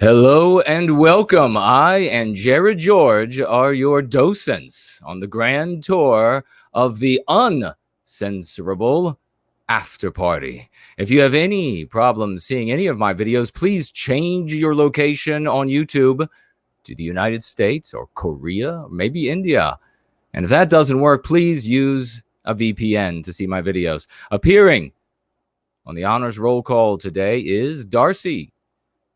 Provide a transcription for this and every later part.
Hello and welcome. I and Jared George are your docents on the grand tour of the uncensorable after party. If you have any problems seeing any of my videos, please change your location on YouTube to the United States or Korea, or maybe India. And if that doesn't work, please use a VPN to see my videos. Appearing on the honors roll call today is Darcy,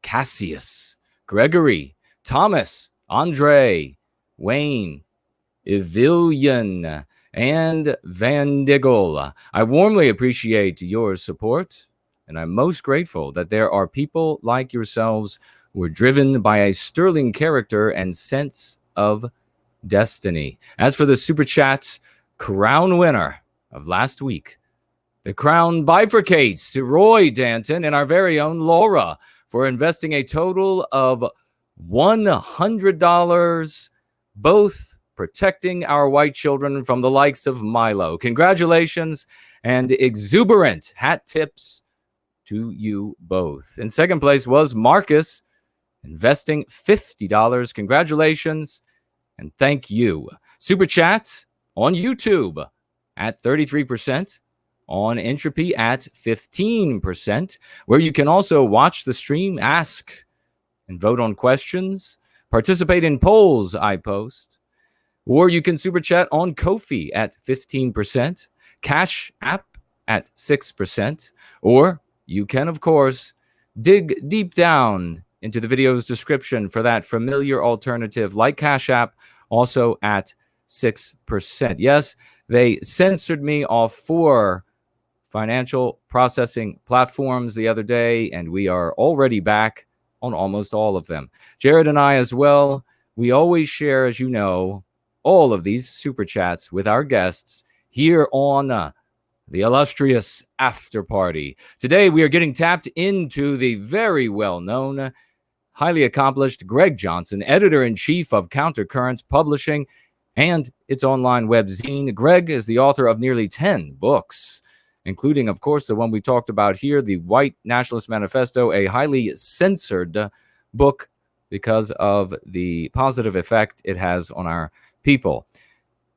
Cassius, Gregory, Thomas, Andre, Wayne, Evillian, and Van Diggle. I warmly appreciate your support, and I'm most grateful that there are people like yourselves who are driven by a sterling character and sense of destiny. As for the Super Chat crown winner of last week, the crown bifurcates to Roy Danton and our very own Laura for investing a total of $100, both protecting our white children from the likes of Milo. Congratulations and exuberant hat tips to you both. In second place was Marcus, investing $50. Congratulations and thank you. Super Chats on YouTube at 33%. On Entropy at 15%, where you can also watch the stream, ask and vote on questions, participate in polls I post, or you can super chat on Ko-fi at 15%, Cash App at 6%, or you can, of course, dig deep down into the video's description for that familiar alternative like Cash App, also at 6%. Yes, they censored me off 4 financial processing platforms the other day, and we are already back on almost all of them. Jared and I as well, we always share, as you know, all of these super chats with our guests here on the illustrious After Party. Today, we are getting tapped into the very well-known, highly accomplished Greg Johnson, editor-in-chief of Countercurrents Publishing and its online webzine. Greg is the author of nearly 10 books, including, of course, the one we talked about here, the White Nationalist Manifesto, a highly censored book because of the positive effect it has on our people.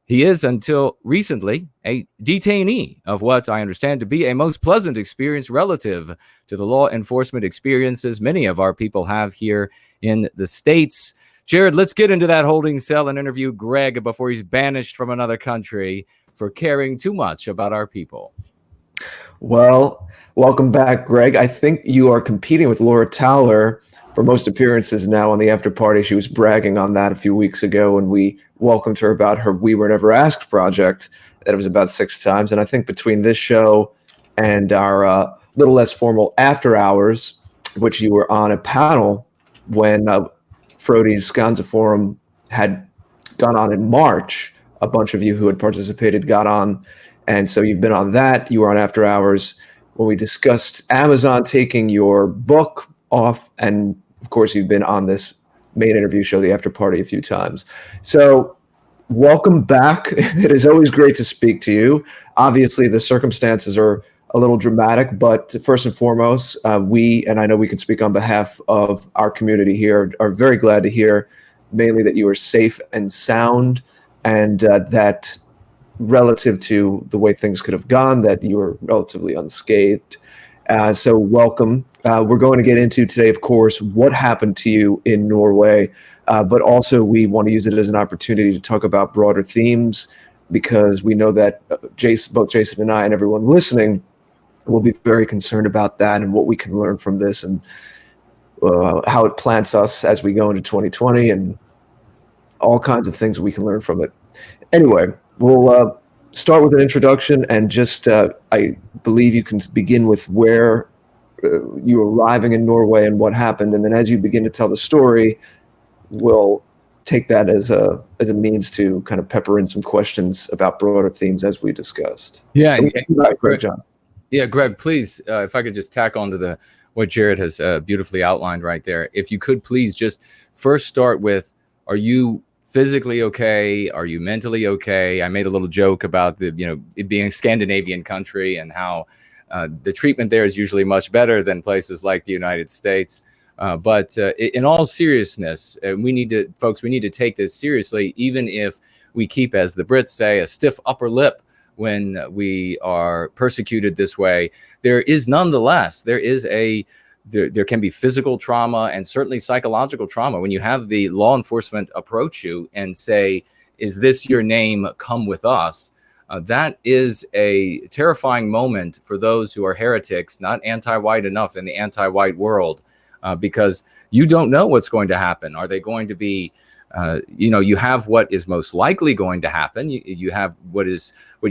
He is, until recently, a detainee of what I understand to be a most pleasant experience relative to the law enforcement experiences many of our people have here in the States. Jared, let's get into that holding cell and interview Greg before he's banished from another country for caring too much about our people. Well, welcome back, Greg. I think you are competing with Laura Towler for most appearances now on the After Party. She was bragging on that a few weeks ago when we welcomed her about her We Were Never Asked project. That it was about 6 times. And I think between this show and our little less formal After Hours, which you were on a panel when Frodi's Scanza Forum had gone on in March, a bunch of you who had participated got on. And so you've been on that. You were on After Hours when we discussed Amazon taking your book off. And of course, you've been on this main interview show, The After Party, a few times. So welcome back. It is always great to speak to you. Obviously, the circumstances are a little dramatic, but first and foremost, we, and I know we can speak on behalf of our community here, are very glad to hear mainly that you are safe and sound, and that relative to the way things could have gone, that you were relatively unscathed. So welcome. We're going to get into today, of course, what happened to you in Norway, but also we want to use it as an opportunity to talk about broader themes, because we know that both Jason and I and everyone listening will be very concerned about that and what we can learn from this, and how it plants us as we go into 2020, and all kinds of things we can learn from it. Anyway, we'll start with an introduction, and just I believe you can begin with where you arriving in Norway and what happened, and then as you begin to tell the story, we'll take that as a means to kind of pepper in some questions about broader themes as we discussed. Yeah, so Greg, John. Yeah, Greg, please, if I could just tack on to what Jared has beautifully outlined right there. If you could please just first start with, are you physically okay? Are you mentally okay? I made a little joke about it being a Scandinavian country and how the treatment there is usually much better than places like the United States. But in all seriousness, we need to take this seriously, even if we keep, as the Brits say, a stiff upper lip when we are persecuted this way. There can be physical trauma and certainly psychological trauma when you have the law enforcement approach you and say, "Is this your name? Come with us." That is a terrifying moment for those who are heretics, not anti-white enough in the anti-white world, because you don't know what's going to happen. Are they going to be, you have what is most likely going to happen. You have what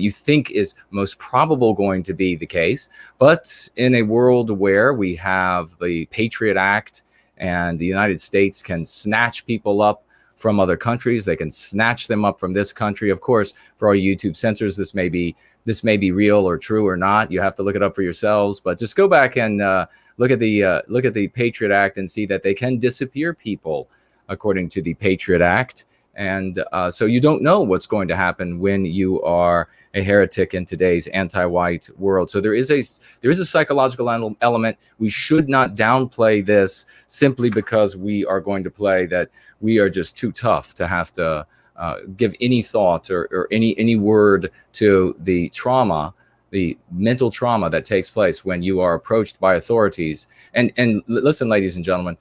you think is most probable going to be the case. But in a world where we have the Patriot Act and the United States can snatch people up from other countries, they can snatch them up from this country. Of course, for all YouTube censors, this may be real or true or not. You have to look it up for yourselves. But just go back and look at the Patriot Act and see that they can disappear people according to the Patriot Act. And so you don't know what's going to happen when you are a heretic in today's anti-white world. So there is a psychological element. We should not downplay this simply because we are going to play that we are just too tough to have to give any thought or any word to the trauma, the mental trauma that takes place when you are approached by authorities. And listen, ladies and gentlemen,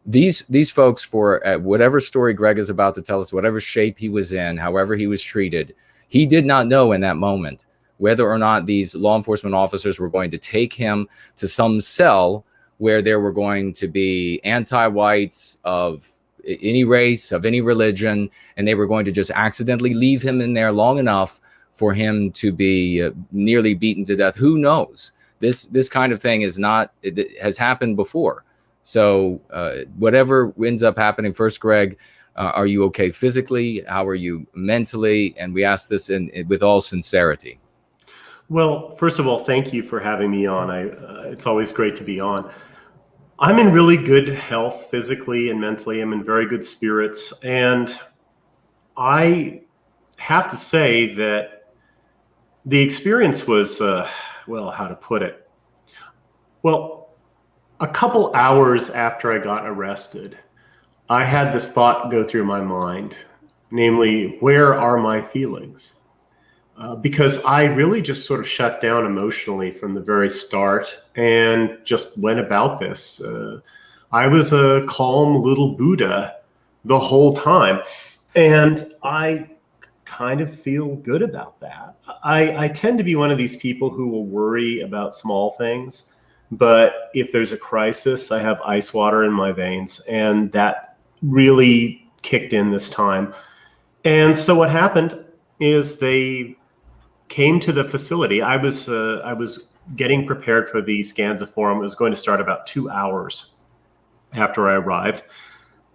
these folks, for whatever story Greg is about to tell us, whatever shape he was in, however he was treated, he did not know in that moment whether or not these law enforcement officers were going to take him to some cell where there were going to be anti-whites of any race, of any religion, and they were going to just accidentally leave him in there long enough for him to be nearly beaten to death. Who knows? This kind of thing it has happened before. So whatever ends up happening, first, Greg, are you okay physically? How are you mentally? And we ask this with all sincerity. Well, first of all, thank you for having me on. It's always great to be on. I'm in really good health physically and mentally. I'm in very good spirits. And I have to say that the experience was, how to put it? Well, a couple hours after I got arrested, I had this thought go through my mind, namely, where are my feelings? Because I really just sort of shut down emotionally from the very start and just went about this. I was a calm little Buddha the whole time. And I kind of feel good about that. I tend to be one of these people who will worry about small things. But if there's a crisis, I have ice water in my veins. And that really kicked in this time. And so what happened is they came to the facility. I was getting prepared for the Scanza Forum. It was going to start about 2 hours after I arrived.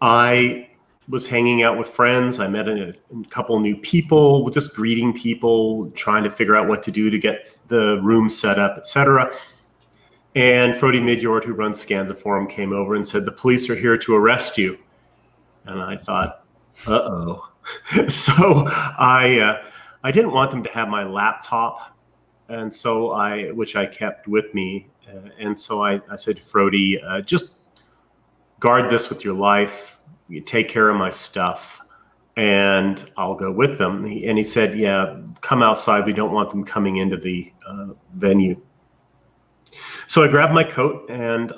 I was hanging out with friends. I met a couple new people, just greeting people, trying to figure out what to do to get the room set up, etc. And Frody Midjord, who runs Scanza Forum, came over and said, "The police are here to arrest you." And I thought, uh-oh. So I didn't want them to have my laptop, and so which I kept with me. And so I said to Frody, just guard this with your life. You take care of my stuff, and I'll go with them. And he said, "Yeah, come outside. We don't want them coming into the venue." So I grabbed my coat and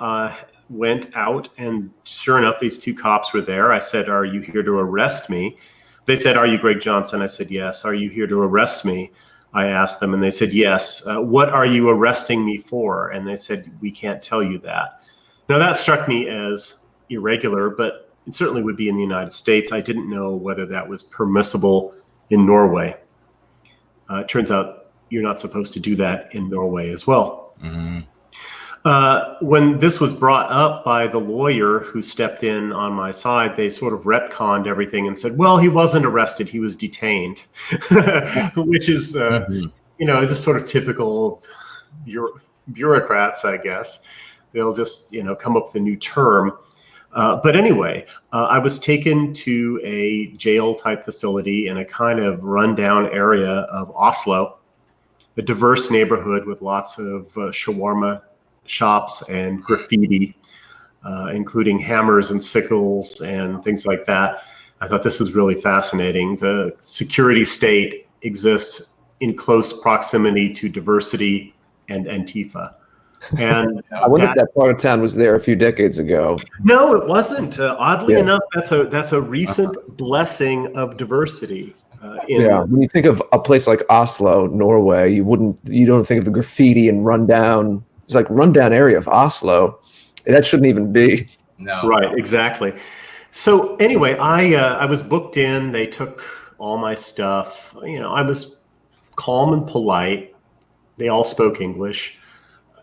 went out, and sure enough, these two cops were there. I said, "Are you here to arrest me?" They said, "Are you Greg Johnson?" I said, "Yes." "Are you here to arrest me?" I asked them, and they said, "Yes." "What are you arresting me for?" And they said, "We can't tell you that." Now that struck me as irregular, but it certainly would be in the United States. I didn't know whether that was permissible in Norway. It turns out you're not supposed to do that in Norway as well. Mm-hmm. When this was brought up by the lawyer who stepped in on my side, they sort of retconned everything and said, "Well, he wasn't arrested, he was detained," which is, just sort of typical bureaucrats, I guess. They'll just, come up with a new term. But anyway, I was taken to a jail type facility in a kind of rundown area of Oslo, a diverse neighborhood with lots of shawarma shops and graffiti. including hammers and sickles and things like that. I thought this was really fascinating. The security state exists in close proximity to diversity and Antifa. And I wonder if that part of town was there a few decades ago. no, it wasn't. Oddly enough, that's a recent blessing of diversity. When you think of a place like Oslo, Norway, you don't think of the graffiti and rundown. It's like rundown area of Oslo. That shouldn't even be. No. Right, exactly. So anyway, I was booked in. They took all my stuff. I was calm and polite. They all spoke English.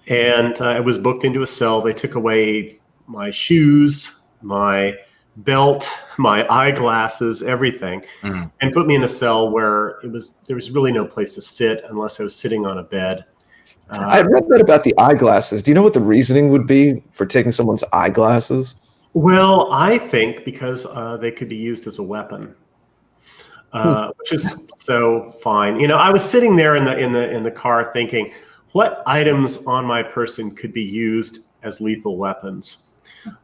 And I was booked into a cell. They took away my shoes, my belt, my eyeglasses, everything, and put me in a cell where there was really no place to sit unless I was sitting on a bed. I read that about the eyeglasses. Do you know what the reasoning would be for taking someone's eyeglasses? Well, I think because they could be used as a weapon, which is so fine. I was sitting there in the car thinking, what items on my person could be used as lethal weapons?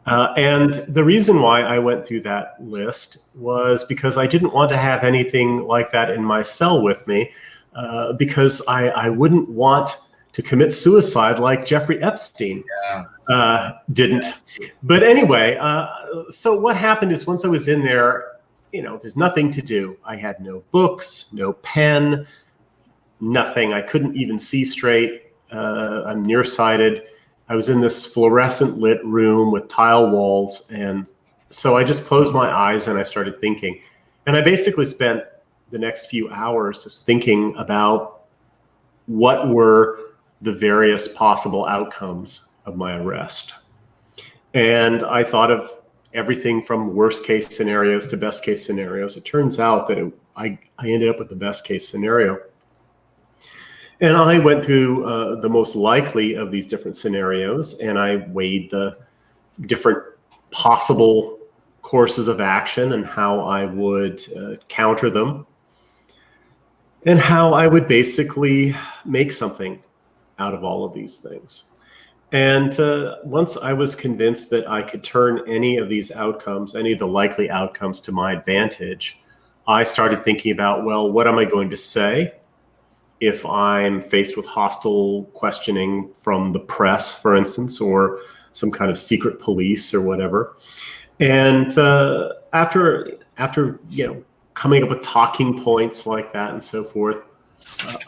And the reason why I went through that list was because I didn't want to have anything like that in my cell with me, because I wouldn't want to commit suicide like Jeffrey Epstein didn't. But anyway, so what happened is once I was in there, there's nothing to do. I had no books, no pen, nothing. I couldn't even see straight. I'm nearsighted. I was in this fluorescent lit room with tile walls. And so I just closed my eyes and I started thinking. And I basically spent the next few hours just thinking about what were the various possible outcomes of my arrest. And I thought of everything from worst case scenarios to best case scenarios. It turns out that I ended up with the best case scenario. And I went through the most likely of these different scenarios, and I weighed the different possible courses of action and how I would counter them, and how I would basically make something out of all of these things. And once I was convinced that I could turn any of these outcomes, any of the likely outcomes to my advantage, I started thinking about, well, what am I going to say if I'm faced with hostile questioning from the press, for instance, or some kind of secret police or whatever. And after coming up with talking points like that and so forth,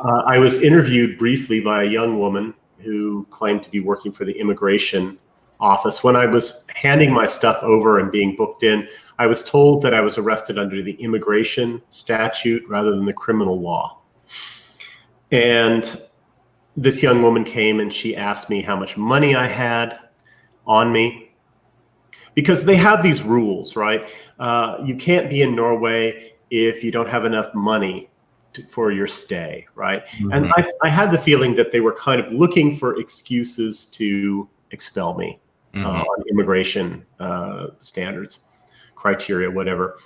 I was interviewed briefly by a young woman who claimed to be working for the immigration office. When I was handing my stuff over and being booked in, I was told that I was arrested under the immigration statute rather than the criminal law. And this young woman came and she asked me how much money I had on me, because they have these rules, right? You can't be in Norway if you don't have enough money for your stay, right? Mm-hmm. And I had the feeling that they were kind of looking for excuses to expel me on immigration standards, criteria, whatever.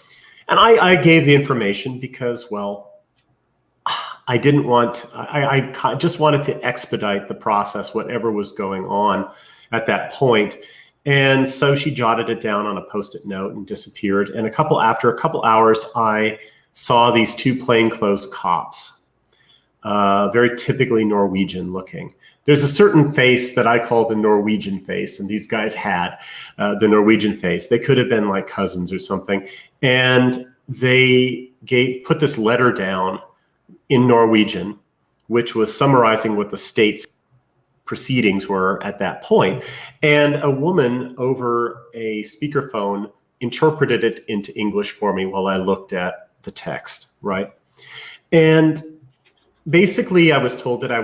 And I gave the information because, well, I just wanted to expedite the process, whatever was going on at that point. And so she jotted it down on a Post-it note and disappeared. And after a couple hours, I saw these two plainclothes cops, very typically Norwegian looking. There's a certain face that I call the Norwegian face, and these guys had the Norwegian face. They could have been like cousins or something. And they put this letter down in Norwegian, which was summarizing what the state's proceedings were at that point. And a woman over a speakerphone interpreted it into English for me while I looked at the text, right? And basically, I was told that I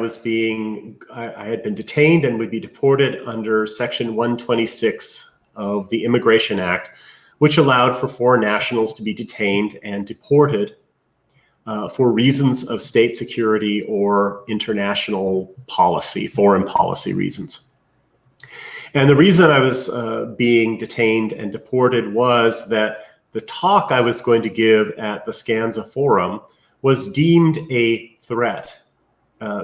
had been detained and would be deported under Section 126 of the Immigration Act, which allowed for foreign nationals to be detained and deported for reasons of state security or international policy, foreign policy reasons. And the reason I was being detained and deported was that the talk I was going to give at the Skansa Forum was deemed a threat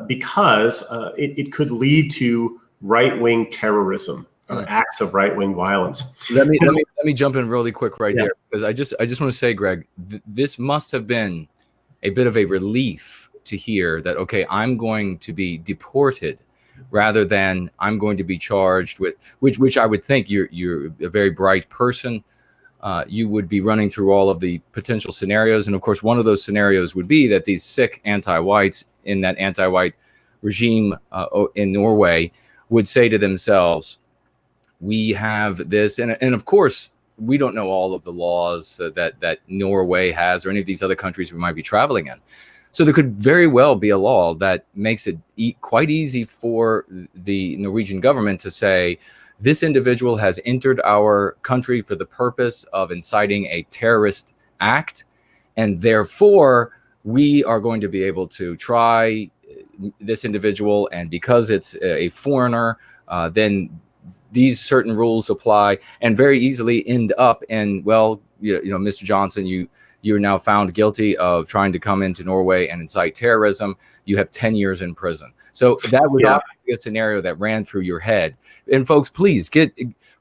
because it could lead to right-wing terrorism acts of right-wing violence. Let me jump in really quick there, because I just want to say, Greg, this must have been a bit of a relief to hear that, okay, I'm going to be deported rather than I'm going to be charged with, which I would think you're a very bright person. You would be running through all of the potential scenarios. And of course, one of those scenarios would be that these sick anti-whites in that anti-white regime in Norway would say to themselves, we have this. And of course, we don't know all of the laws that Norway has or any of these other countries we might be traveling in. So there could very well be a law that makes it quite easy for the Norwegian government to say, this individual has entered our country for the purpose of inciting a terrorist act, and therefore we are going to be able to try this individual, and because it's a foreigner, then these certain rules apply, and very easily end up in, well, you know, Mr. Johnson, you're now found guilty of trying to come into Norway and incite terrorism. You have 10 years in prison. So that was obviously a scenario that ran through your head. And folks, please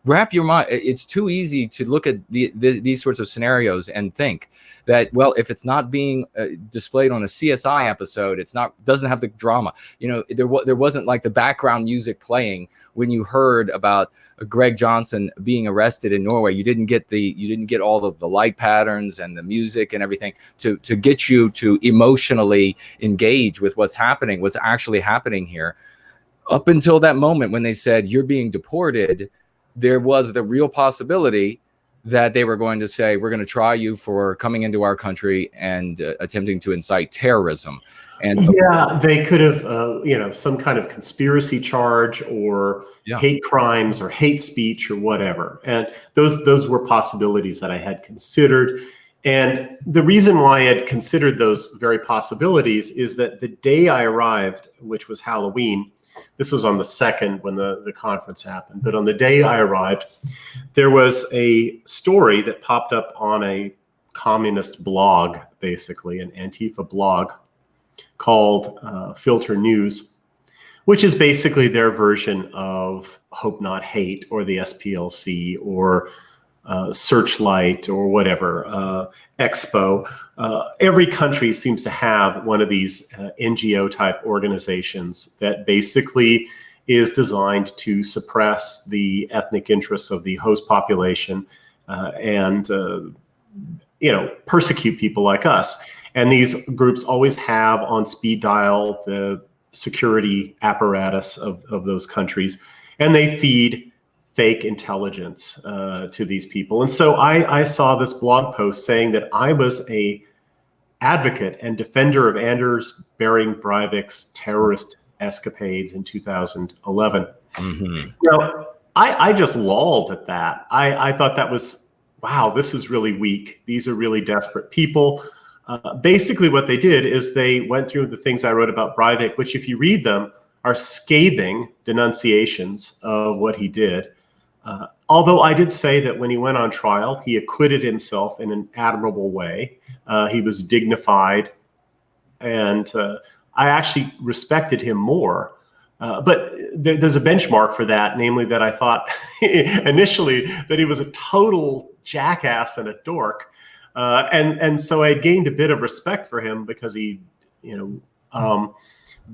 wrap your mind. It's too easy to look at these sorts of scenarios and think that, well, if it's not being displayed on a CSI episode, doesn't have the drama. You know, there wasn't like the background music playing when you heard about Greg Johnson being arrested in Norway. You didn't get all of the light patterns and the music and everything to get you to emotionally engage with what's actually happening here. Up until that moment when they said you're being deported, there was the real possibility that they were going to say, we're going to try you for coming into our country and attempting to incite terrorism. And they could have, some kind of conspiracy charge or hate crimes or hate speech or whatever. And those were possibilities that I had considered. And the reason why I had considered those very possibilities is that the day I arrived, which was Halloween, this was on the 2nd when the conference happened, but on the day I arrived, there was a story that popped up on a communist blog, basically an Antifa blog, called Filter News, which is basically their version of Hope Not Hate or the SPLC or Searchlight or whatever, Expo. Every country seems to have one of these NGO type organizations that basically is designed to suppress the ethnic interests of the host population and persecute people like us. And these groups always have on speed dial the security apparatus of those countries, and they feed fake intelligence to these people. And so I saw this blog post saying that I was a advocate and defender of Anders Behring Breivik's terrorist escapades in 2011. Mm-hmm. Now, I just lolled at that. I thought that was, wow, this is really weak. These are really desperate people. Basically what they did is they went through the things I wrote about Breivik, which if you read them are scathing denunciations of what he did. Although I did say that when he went on trial, he acquitted himself in an admirable way. He was dignified, and I actually respected him more. But there's a benchmark for that, namely that I thought initially that he was a total jackass and a dork. And so I gained a bit of respect for him because he,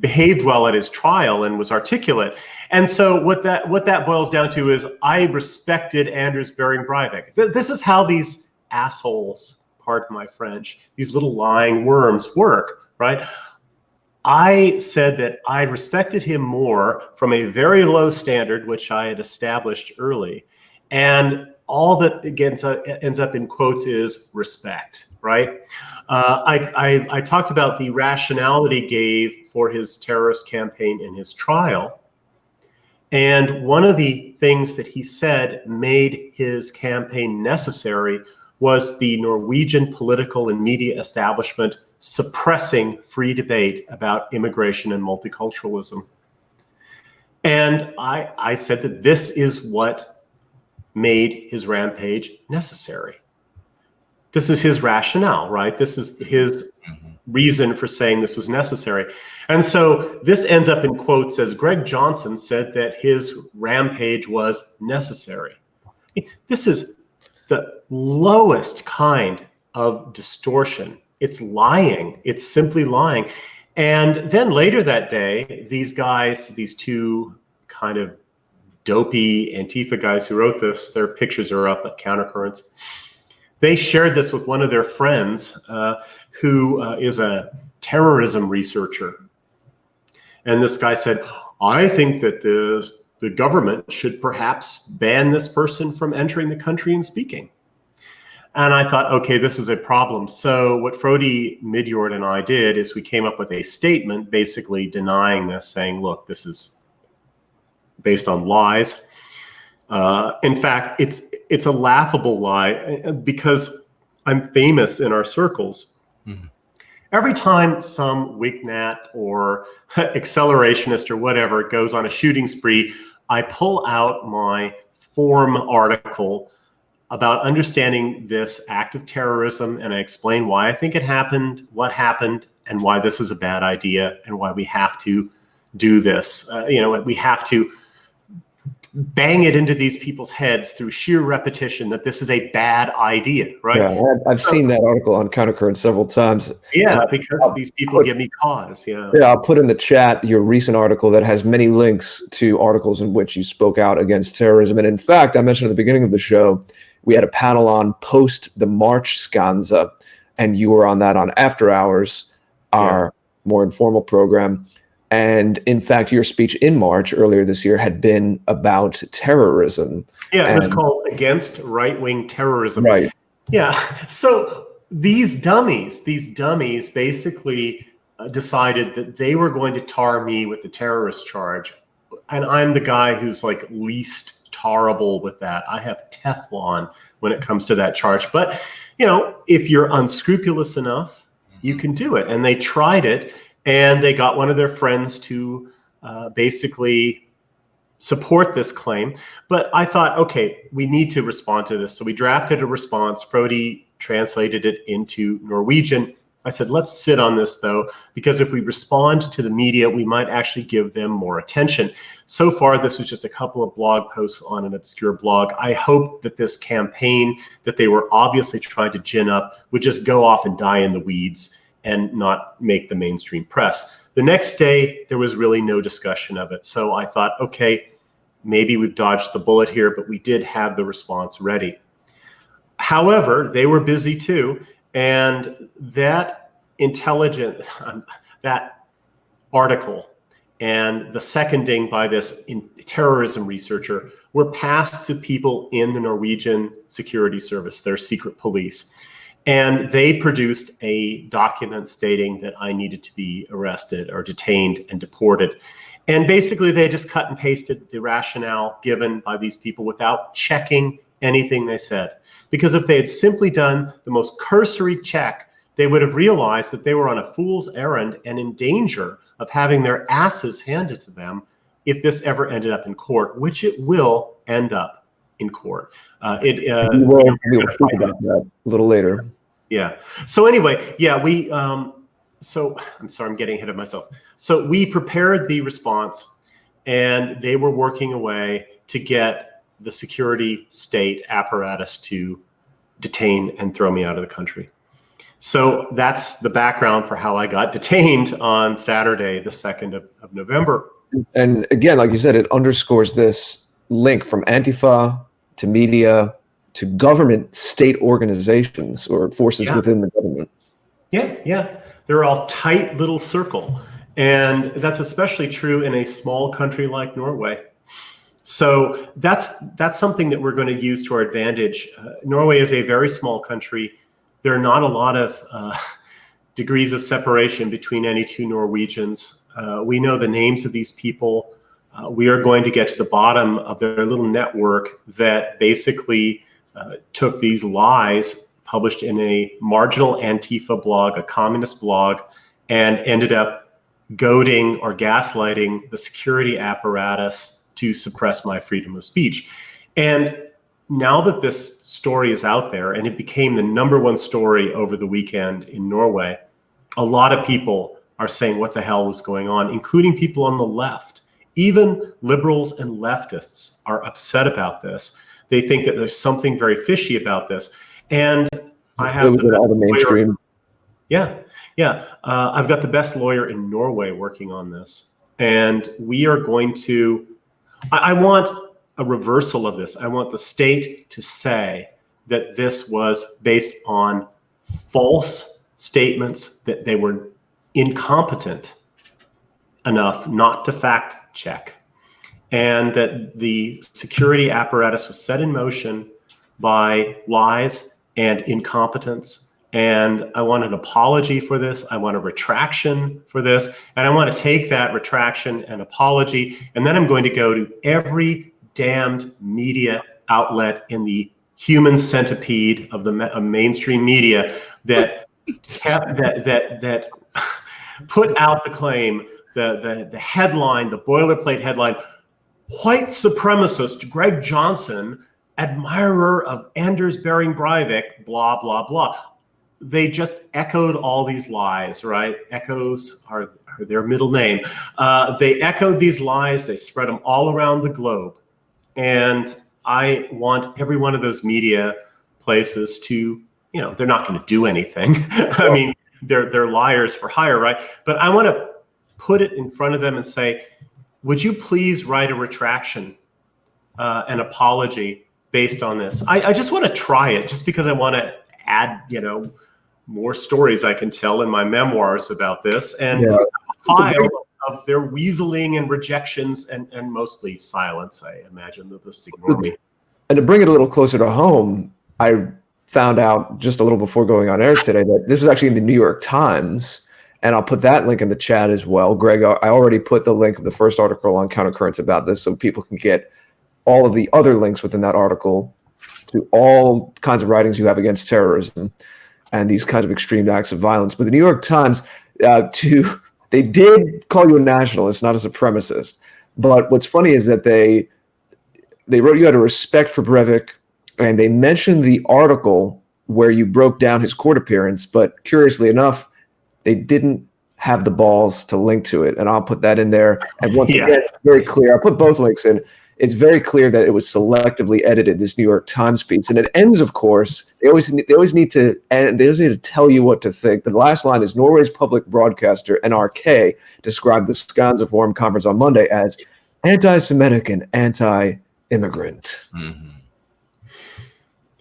behaved well at his trial and was articulate. And so what that boils down to is I respected Anders Behring Breivik. This is how these assholes, pardon my French, these little lying worms work, right? I said that I respected him more from a very low standard, which I had established early. And all that ends up in quotes is respect, right? I talked about the rationale he gave for his terrorist campaign in his trial. And one of the things that he said made his campaign necessary was the Norwegian political and media establishment suppressing free debate about immigration and multiculturalism. And I said that this is what made his rampage necessary. This is his rationale, right? This is his reason for saying this was necessary. And so this ends up in quotes as Greg Johnson said that his rampage was necessary. This is the lowest kind of distortion. It's lying. It's simply lying. And then later that day, these guys, these two kind of dopey Antifa guys who wrote this, their pictures are up at Countercurrents. They shared this with one of their friends who is a terrorism researcher. And this guy said, I think that the government should perhaps ban this person from entering the country and speaking. And I thought, okay, this is a problem. So what Frody Midjord and I did is we came up with a statement basically denying this, saying, look, this is based on lies. In fact, it's a laughable lie because I'm famous in our circles. Mm-hmm. Every time some Wignat or accelerationist or whatever goes on a shooting spree, I pull out my Form article about understanding this act of terrorism, and I explain why I think it happened, what happened, and why this is a bad idea, and why we have to do this. We have to bang it into these people's heads through sheer repetition that this is a bad idea, right? Yeah, I've seen that article on Countercurrent several times. Yeah, because these people give me cause. Yeah, I'll put in the chat your recent article that has many links to articles in which you spoke out against terrorism. And in fact, I mentioned at the beginning of the show, we had a panel on post the March Scanza, and you were on that on After Hours, our more informal program. And in fact, your speech in March earlier this year had been about terrorism. Yeah, it was called Against Right-Wing Terrorism. Right. Yeah. So these dummies basically decided that they were going to tar me with the terrorist charge. And I'm the guy who's like least tarable with that. I have Teflon when it comes to that charge. But, if you're unscrupulous enough, you can do it. And they tried it. And they got one of their friends to basically support this claim. But I thought, okay, we need to respond to this. So we drafted a response. Frody translated it into Norwegian. I said, let's sit on this, though, because if we respond to the media, we might actually give them more attention. So far, this was just a couple of blog posts on an obscure blog. I hope that this campaign that they were obviously trying to gin up would just go off and die in the weeds and not make the mainstream press. The next day, there was really no discussion of it. So I thought, okay, maybe we've dodged the bullet here, but we did have the response ready. However, they were busy too. And that that article and the seconding by this terrorism researcher were passed to people in the Norwegian security service, their secret police. And they produced a document stating that I needed to be arrested or detained and deported. And basically, they just cut and pasted the rationale given by these people without checking anything they said. Because if they had simply done the most cursory check, they would have realized that they were on a fool's errand and in danger of having their asses handed to them if this ever ended up in court, which it will end up in court. We will think about that a little later. Yeah. So anyway, so I'm sorry, I'm getting ahead of myself. So we prepared the response, and they were working away to get the security state apparatus to detain and throw me out of the country. So that's the background for how I got detained on Saturday, the 2nd of November. And again, like you said, it underscores this link from Antifa to media to government state organizations or forces within the government. Yeah. They're all tight little circle. And that's especially true in a small country like Norway. So that's something that we're going to use to our advantage. Norway is a very small country. There are not a lot of degrees of separation between any two Norwegians. We know the names of these people. We are going to get to the bottom of their little network that basically took these lies published in a marginal Antifa blog, a communist blog, and ended up goading or gaslighting the security apparatus to suppress my freedom of speech. And now that this story is out there, and it became the #1 story over the weekend in Norway, a lot of people are saying, what the hell is going on, including people on the left. Even liberals and leftists are upset about this. They think that there's something very fishy about this. And I have all the mainstream. Yeah. I've got the best lawyer in Norway working on this. And we are going to, I want a reversal of this. I want the state to say that this was based on false statements, that they were incompetent enough not to fact check, and that the security apparatus was set in motion by lies and incompetence. And I want an apology for this. I want a retraction for this. And I want to take that retraction and apology, and then I'm going to go to every damned media outlet in the human centipede of the mainstream media that that put out the claim, the headline, the boilerplate headline: white supremacist Greg Johnson, admirer of Anders Behring Breivik, blah, blah, blah. They just echoed all these lies, right? Echoes are their middle name. They echoed these lies. They spread them all around the globe. And I want every one of those media places to, they're not going to do anything. I mean, they're liars for hire, right? But I want to put it in front of them and say, would you please write a retraction, an apology based on this? I just want to try it, just because I want to add, more stories I can tell in my memoirs about this, and a file of their weaseling and rejections and mostly silence. I imagine they'll just ignore me. And to bring it a little closer to home, I found out just a little before going on air today that this was actually in the New York Times, and I'll put that link in the chat as well. Greg, I already put the link of the first article on Countercurrents about this, so people can get all of the other links within that article to all kinds of writings you have against terrorism and these kinds of extreme acts of violence. But the New York Times, they did call you a nationalist, not a supremacist. But what's funny is that they wrote you out of respect for Breivik, and they mentioned the article where you broke down his court appearance. But curiously enough, they didn't have the balls to link to it. And I'll put that in there. And once again, very clear. I'll put both links in. It's very clear that it was selectively edited, this New York Times piece. And it ends, of course, they always need to tell you what to think. The last line is: Norway's public broadcaster, NRK, described the Skansa conference on Monday as anti-Semitic and anti-immigrant. Mm-hmm.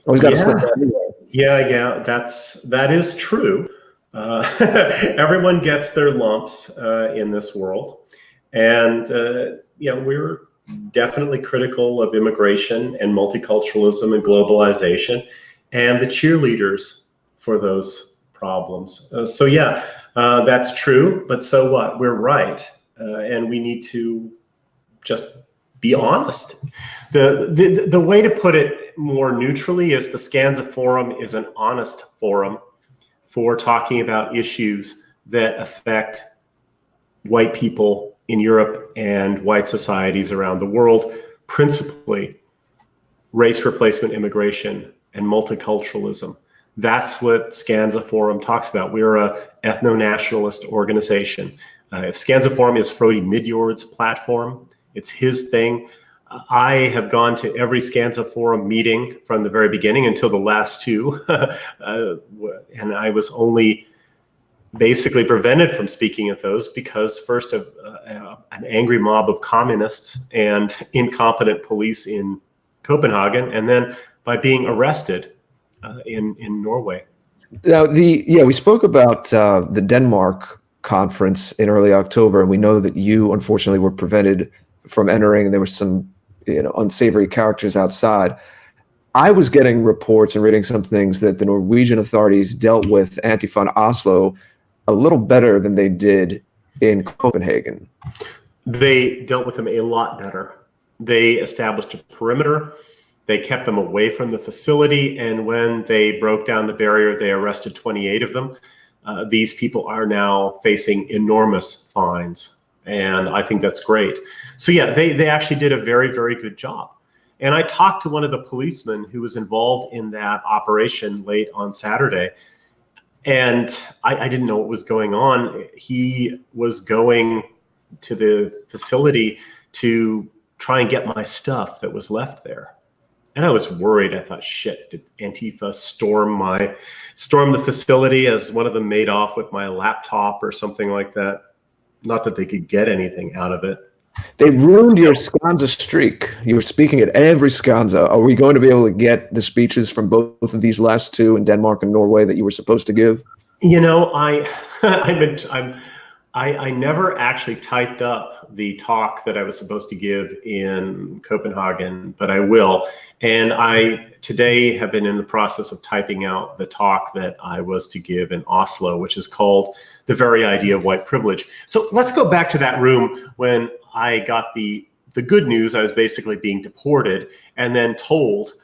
Always got to slip that in there. Yeah, that is true. Everyone gets their lumps in this world. And, we're definitely critical of immigration and multiculturalism and globalization, and the cheerleaders for those problems. That's true. But so what? We're right. And we need to just be honest. The way to put it more neutrally is the Skansa Forum is an honest forum for talking about issues that affect white people in Europe and white societies around the world, principally race replacement immigration and multiculturalism. That's what Skansa Forum talks about. We're an ethno-nationalist organization. If Skansa Forum is Frode Midjord's platform, it's his thing. I have gone to every Skansa Forum meeting from the very beginning until the last two, and I was only basically prevented from speaking at those because first an angry mob of communists and incompetent police in Copenhagen, and then by being arrested in Norway. Now, we spoke about the Denmark conference in early October, and we know that you unfortunately were prevented from entering, and there were some unsavory characters outside. I was getting reports and reading some things that the Norwegian authorities dealt with Antifa in Oslo a little better than they did in Copenhagen. They dealt with them a lot better. They established a perimeter. They kept them away from the facility. And when they broke down the barrier, they arrested 28 of them. These people are now facing enormous fines. And I think that's great. So yeah, they actually did a very, very good job. And I talked to one of the policemen who was involved in that operation late on Saturday. And I didn't know what was going on. He was going to the facility to try and get my stuff that was left there. And I was worried. I thought, shit, did Antifa storm the facility as one of them made off with my laptop or something like that? Not that they could get anything out of it. They ruined your Skanza streak. You were speaking at every Skanza. Are we going to be able to get the speeches from both of these last two in Denmark and Norway that you were supposed to give? You know, I never actually typed up the talk that I was supposed to give in Copenhagen, but I will. And I today have been in the process of typing out the talk that I was to give in Oslo, which is called The Very Idea of White Privilege. So let's go back to that room when I got the good news. I was basically being deported and then told,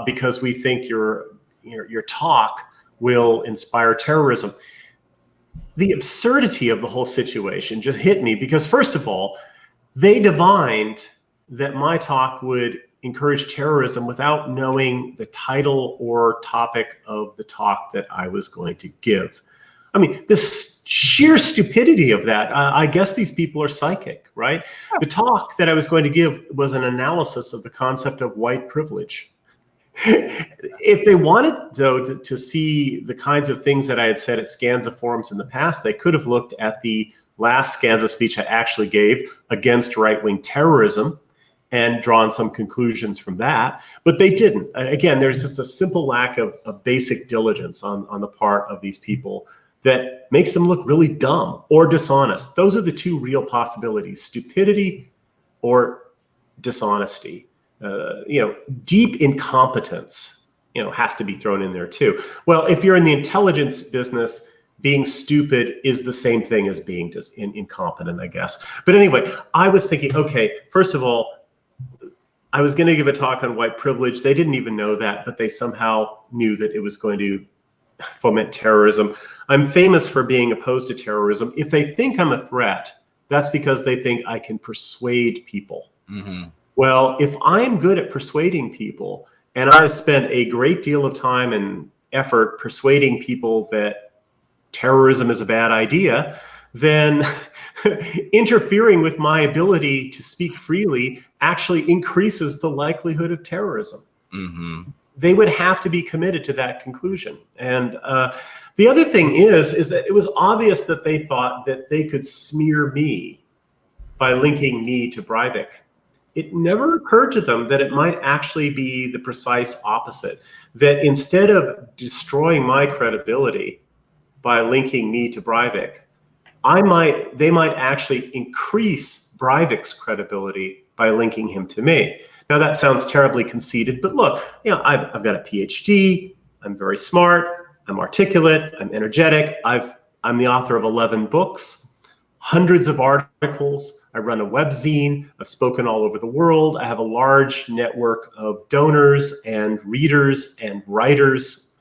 because we think your talk will inspire terrorism. The absurdity of the whole situation just hit me because, first of all, they divined that my talk would encourage terrorism without knowing the title or topic of the talk that I was going to give. I mean, the sheer stupidity of that. I guess these people are psychic, right? The talk that I was going to give was an analysis of the concept of white privilege. If they wanted, though, to see the kinds of things that I had said at Skanza forums in the past, they could have looked at the last Skanza speech I actually gave against right-wing terrorism and drawn some conclusions from that. But they didn't. Again, there's just a simple lack of basic diligence on the part of these people that makes them look really dumb or dishonest. Those are the two real possibilities: stupidity or dishonesty. Deep incompetence, has to be thrown in there too. Well, if you're in the intelligence business, being stupid is the same thing as being just incompetent, I guess. But anyway, I was thinking, okay, first of all, I was going to give a talk on white privilege. They didn't even know that, but they somehow knew that it was going to foment terrorism. I'm famous for being opposed to terrorism. If they think I'm a threat, that's because they think I can persuade people. Mm-hmm. Well, if I'm good at persuading people, and I spent a great deal of time and effort persuading people that terrorism is a bad idea, then interfering with my ability to speak freely actually increases the likelihood of terrorism. Mm-hmm. They would have to be committed to that conclusion. And the other thing is that it was obvious that they thought that they could smear me by linking me to Breivik. It never occurred to them that it might actually be the precise opposite, that instead of destroying my credibility by linking me to Breivik, they might actually increase Breivik's credibility by linking him to me. Now that sounds terribly conceited, but look, I've got a PhD, I'm very smart, I'm articulate, I'm energetic, I'm the author of 11 books, hundreds of articles. I run a webzine. I've spoken all over the world. I have a large network of donors and readers and writers.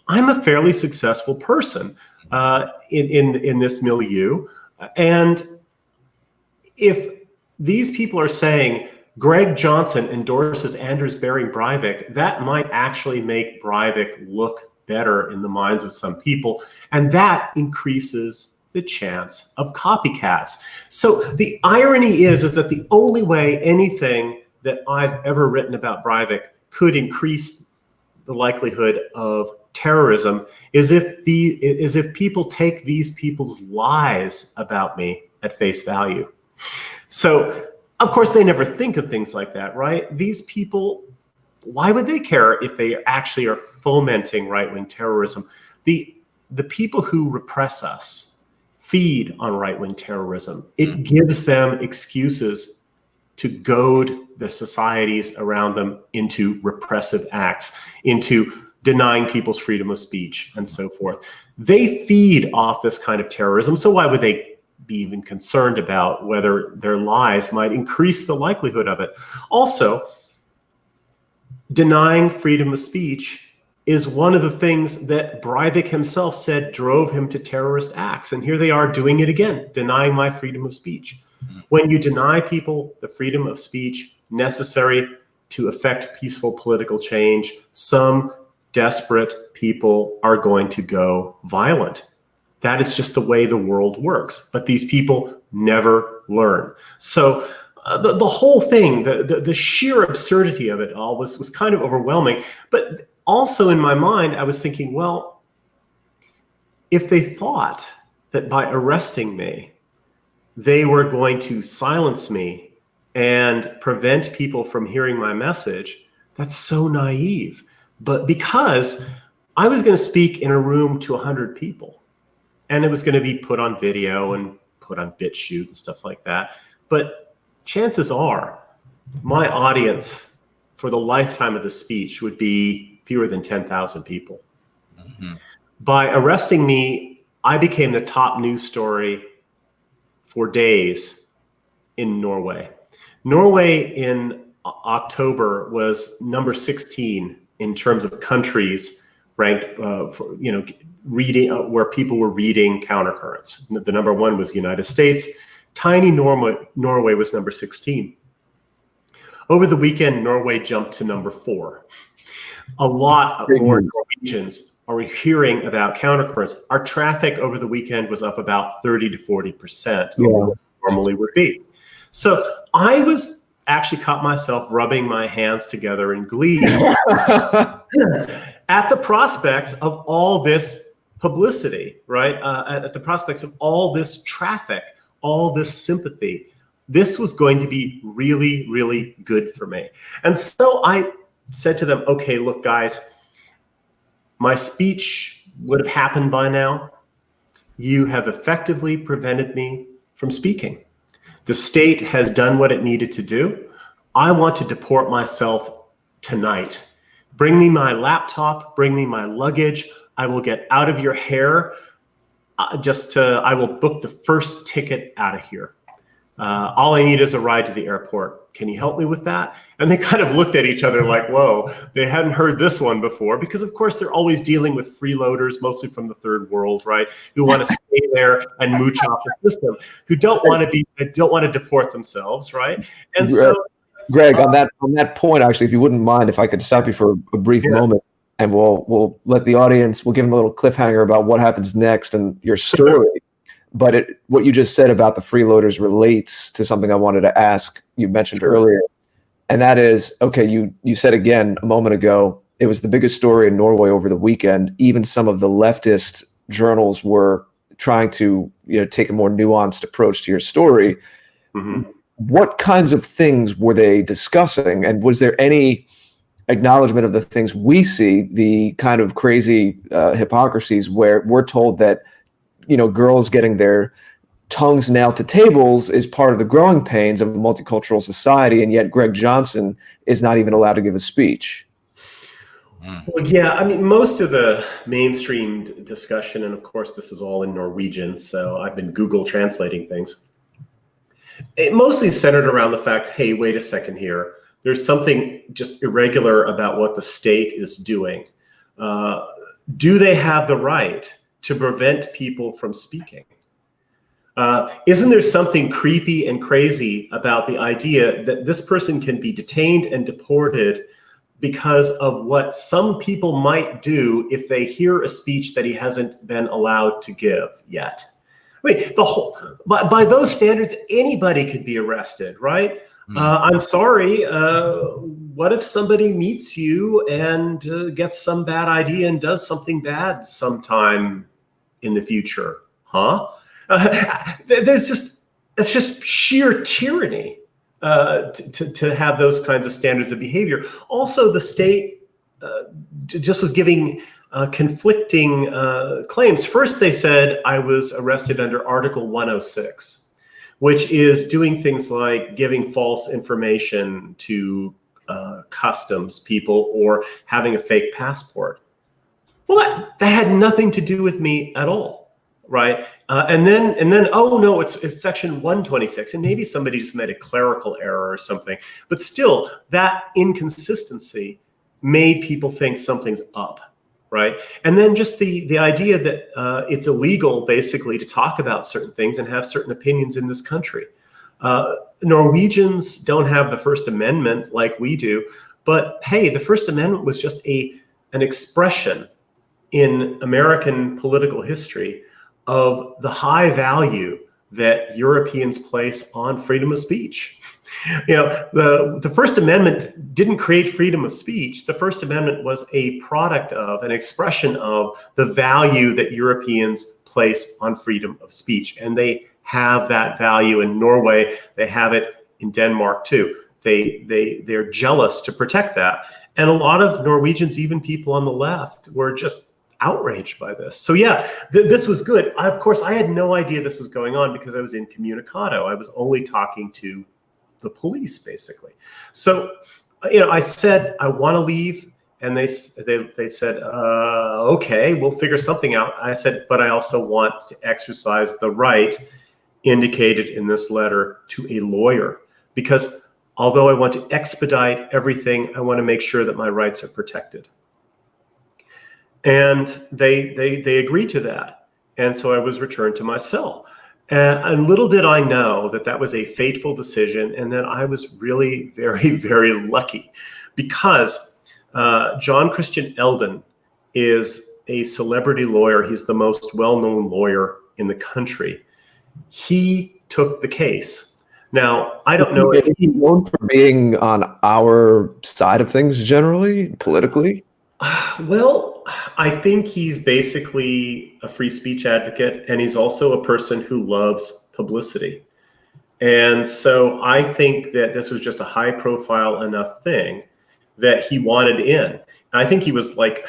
I'm a fairly successful person in this milieu. And if these people are saying Greg Johnson endorses Anders Behring Breivik, that might actually make Breivik look better in the minds of some people. And that increases the chance of copycats. So the irony is that the only way anything that I've ever written about Breivik could increase the likelihood of terrorism is if people take these people's lies about me at face value. So of course they never think of things like that, right? These people, why would they care if they actually are fomenting right-wing terrorism? The people who repress us feed on right-wing terrorism. It gives them excuses to goad the societies around them into repressive acts, into denying people's freedom of speech and so forth. They feed off this kind of terrorism, so why would they be even concerned about whether their lies might increase the likelihood of it? Also, denying freedom of speech is one of the things that Breivik himself said drove him to terrorist acts. And here they are doing it again, denying my freedom of speech. When you deny people the freedom of speech necessary to affect peaceful political change, some desperate people are going to go violent. That is just the way the world works. But these people never learn. So the whole thing, the sheer absurdity of it all was kind of overwhelming. But also in my mind, I was thinking, well, if they thought that by arresting me, they were going to silence me and prevent people from hearing my message, that's so naive. But because I was going to speak in a room to 100 people, and it was going to be put on video and put on BitChute and stuff like that. But chances are my audience for the lifetime of the speech would be fewer than 10,000 people. Mm-hmm. By arresting me, I became the top news story for days in Norway. Norway in October was number 16 in terms of countries ranked for, reading where people were reading countercurrents. The number one was the United States. Tiny Norway was number 16. Over the weekend, Norway jumped to number 4. A lot more Norwegians are hearing about countercurrents. Our traffic over the weekend was up about 30 to 40% over what it normally would be. So I was actually caught myself rubbing my hands together in glee at the prospects of all this publicity, right? At the prospects of all this traffic, all this sympathy. This was going to be really, really good for me. And so I said to them, okay, look, guys, my speech would have happened by now. You have effectively prevented me from speaking. The state has done what it needed to do. I want to deport myself tonight. Bring me my laptop, bring me my luggage. I will get out of your hair. I will book the first ticket out of here. All I need is a ride to the airport. Can you help me with that? And they kind of looked at each other like, whoa, they hadn't heard this one before, because of course they're always dealing with freeloaders, mostly from the third world, right? Who want to stay there and mooch off the system, who don't want to deport themselves, right? And so, Greg, on that point, actually, if you wouldn't mind, if I could stop you for a brief moment, and we'll let the audience, we'll give them a little cliffhanger about what happens next and your story. But what you just said about the freeloaders relates to something I wanted to ask. You mentioned earlier, and that is, okay, you said again a moment ago, it was the biggest story in Norway over the weekend. Even some of the leftist journals were trying to take a more nuanced approach to your story. Mm-hmm. What kinds of things were they discussing, and was there any acknowledgement of the things we see, the kind of crazy hypocrisies where we're told that girls getting their tongues nailed to tables is part of the growing pains of a multicultural society, and yet Greg Johnson is not even allowed to give a speech? Well, yeah, I mean, most of the mainstream discussion, and of course this is all in Norwegian, so I've been Google translating things. It mostly centered around the fact, hey, wait a second here. There's something just irregular about what the state is doing. Do they have the right to prevent people from speaking? Isn't there something creepy and crazy about the idea that this person can be detained and deported because of what some people might do if they hear a speech that he hasn't been allowed to give yet? I mean, by those standards, anybody could be arrested, right? I'm sorry. What if somebody meets you and gets some bad idea and does something bad sometime in the future? It's just sheer tyranny to have those kinds of standards of behavior. Also, the state just was giving conflicting claims. First, they said I was arrested under Article 106, which is doing things like giving false information to customs people or having a fake passport. Well, that had nothing to do with me at all, right? And then, oh no, it's Section 126, and maybe somebody just made a clerical error or something. But still, that inconsistency made people think something's up, right? And then just the idea that it's illegal, basically, to talk about certain things and have certain opinions in this country. Norwegians don't have the First Amendment like we do, but hey, the First Amendment was just an expression in American political history of the high value that Europeans place on freedom of speech. The First Amendment didn't create freedom of speech. The First Amendment was a product of, an expression of the value that Europeans place on freedom of speech. And they have that value in Norway. They have it in Denmark too. They're jealous to protect that. And a lot of Norwegians, even people on the left, were just outraged by this. So yeah, this was good. Of course, I had no idea this was going on because I was incommunicado. I was only talking to the police, basically. So, I said, I want to leave. And they said, okay, we'll figure something out. I said, but I also want to exercise the right indicated in this letter to a lawyer, because although I want to expedite everything, I want to make sure that my rights are protected. And they agreed to that. And so I was returned to my cell. And little did I know that that was a fateful decision, and that I was really very, very lucky, because John Christian Eldon is a celebrity lawyer. He's the most well-known lawyer in the country. He took the case. Now, I don't know if he's known for being on our side of things generally, politically. Well, I think he's basically a free speech advocate, and he's also a person who loves publicity. And so I think that this was just a high profile enough thing that he wanted in. I think he was like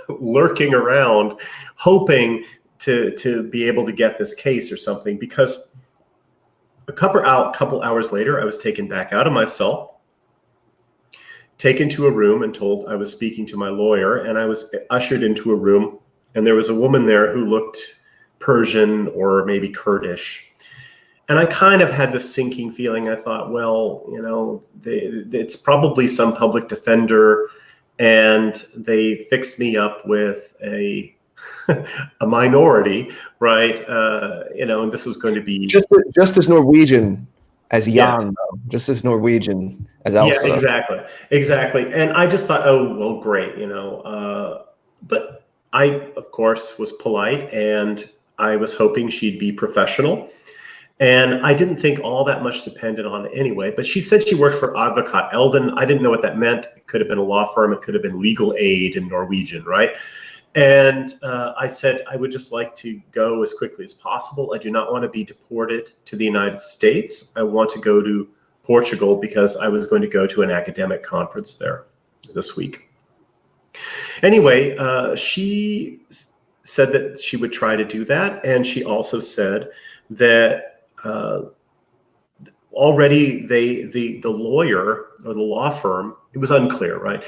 lurking around, hoping to be able to get this case or something, because a couple hours later, I was taken back out of my cell, taken to a room and told I was speaking to my lawyer, and I was ushered into a room, and there was a woman there who looked Persian or maybe Kurdish. And I kind of had this sinking feeling. I thought, well, it's probably some public defender, and they fixed me up with a minority, right? And this was going to be just as Norwegian as Jan, Yeah. though. Just as Norwegian as Elsa. Yeah, exactly. And I just thought, oh, well, great, but I, of course, was polite, and I was hoping she'd be professional. And I didn't think all that much depended on it anyway. But she said she worked for Advokat Eldon. I didn't know what that meant. It could have been a law firm. It could have been legal aid in Norwegian, right? And I said, I would just like to go as quickly as possible. I do not want to be deported to the United States. I want to go to Portugal because I was going to go to an academic conference there this week. Anyway, she said that she would try to do that. And she also said that already the lawyer or the law firm, it was unclear, right?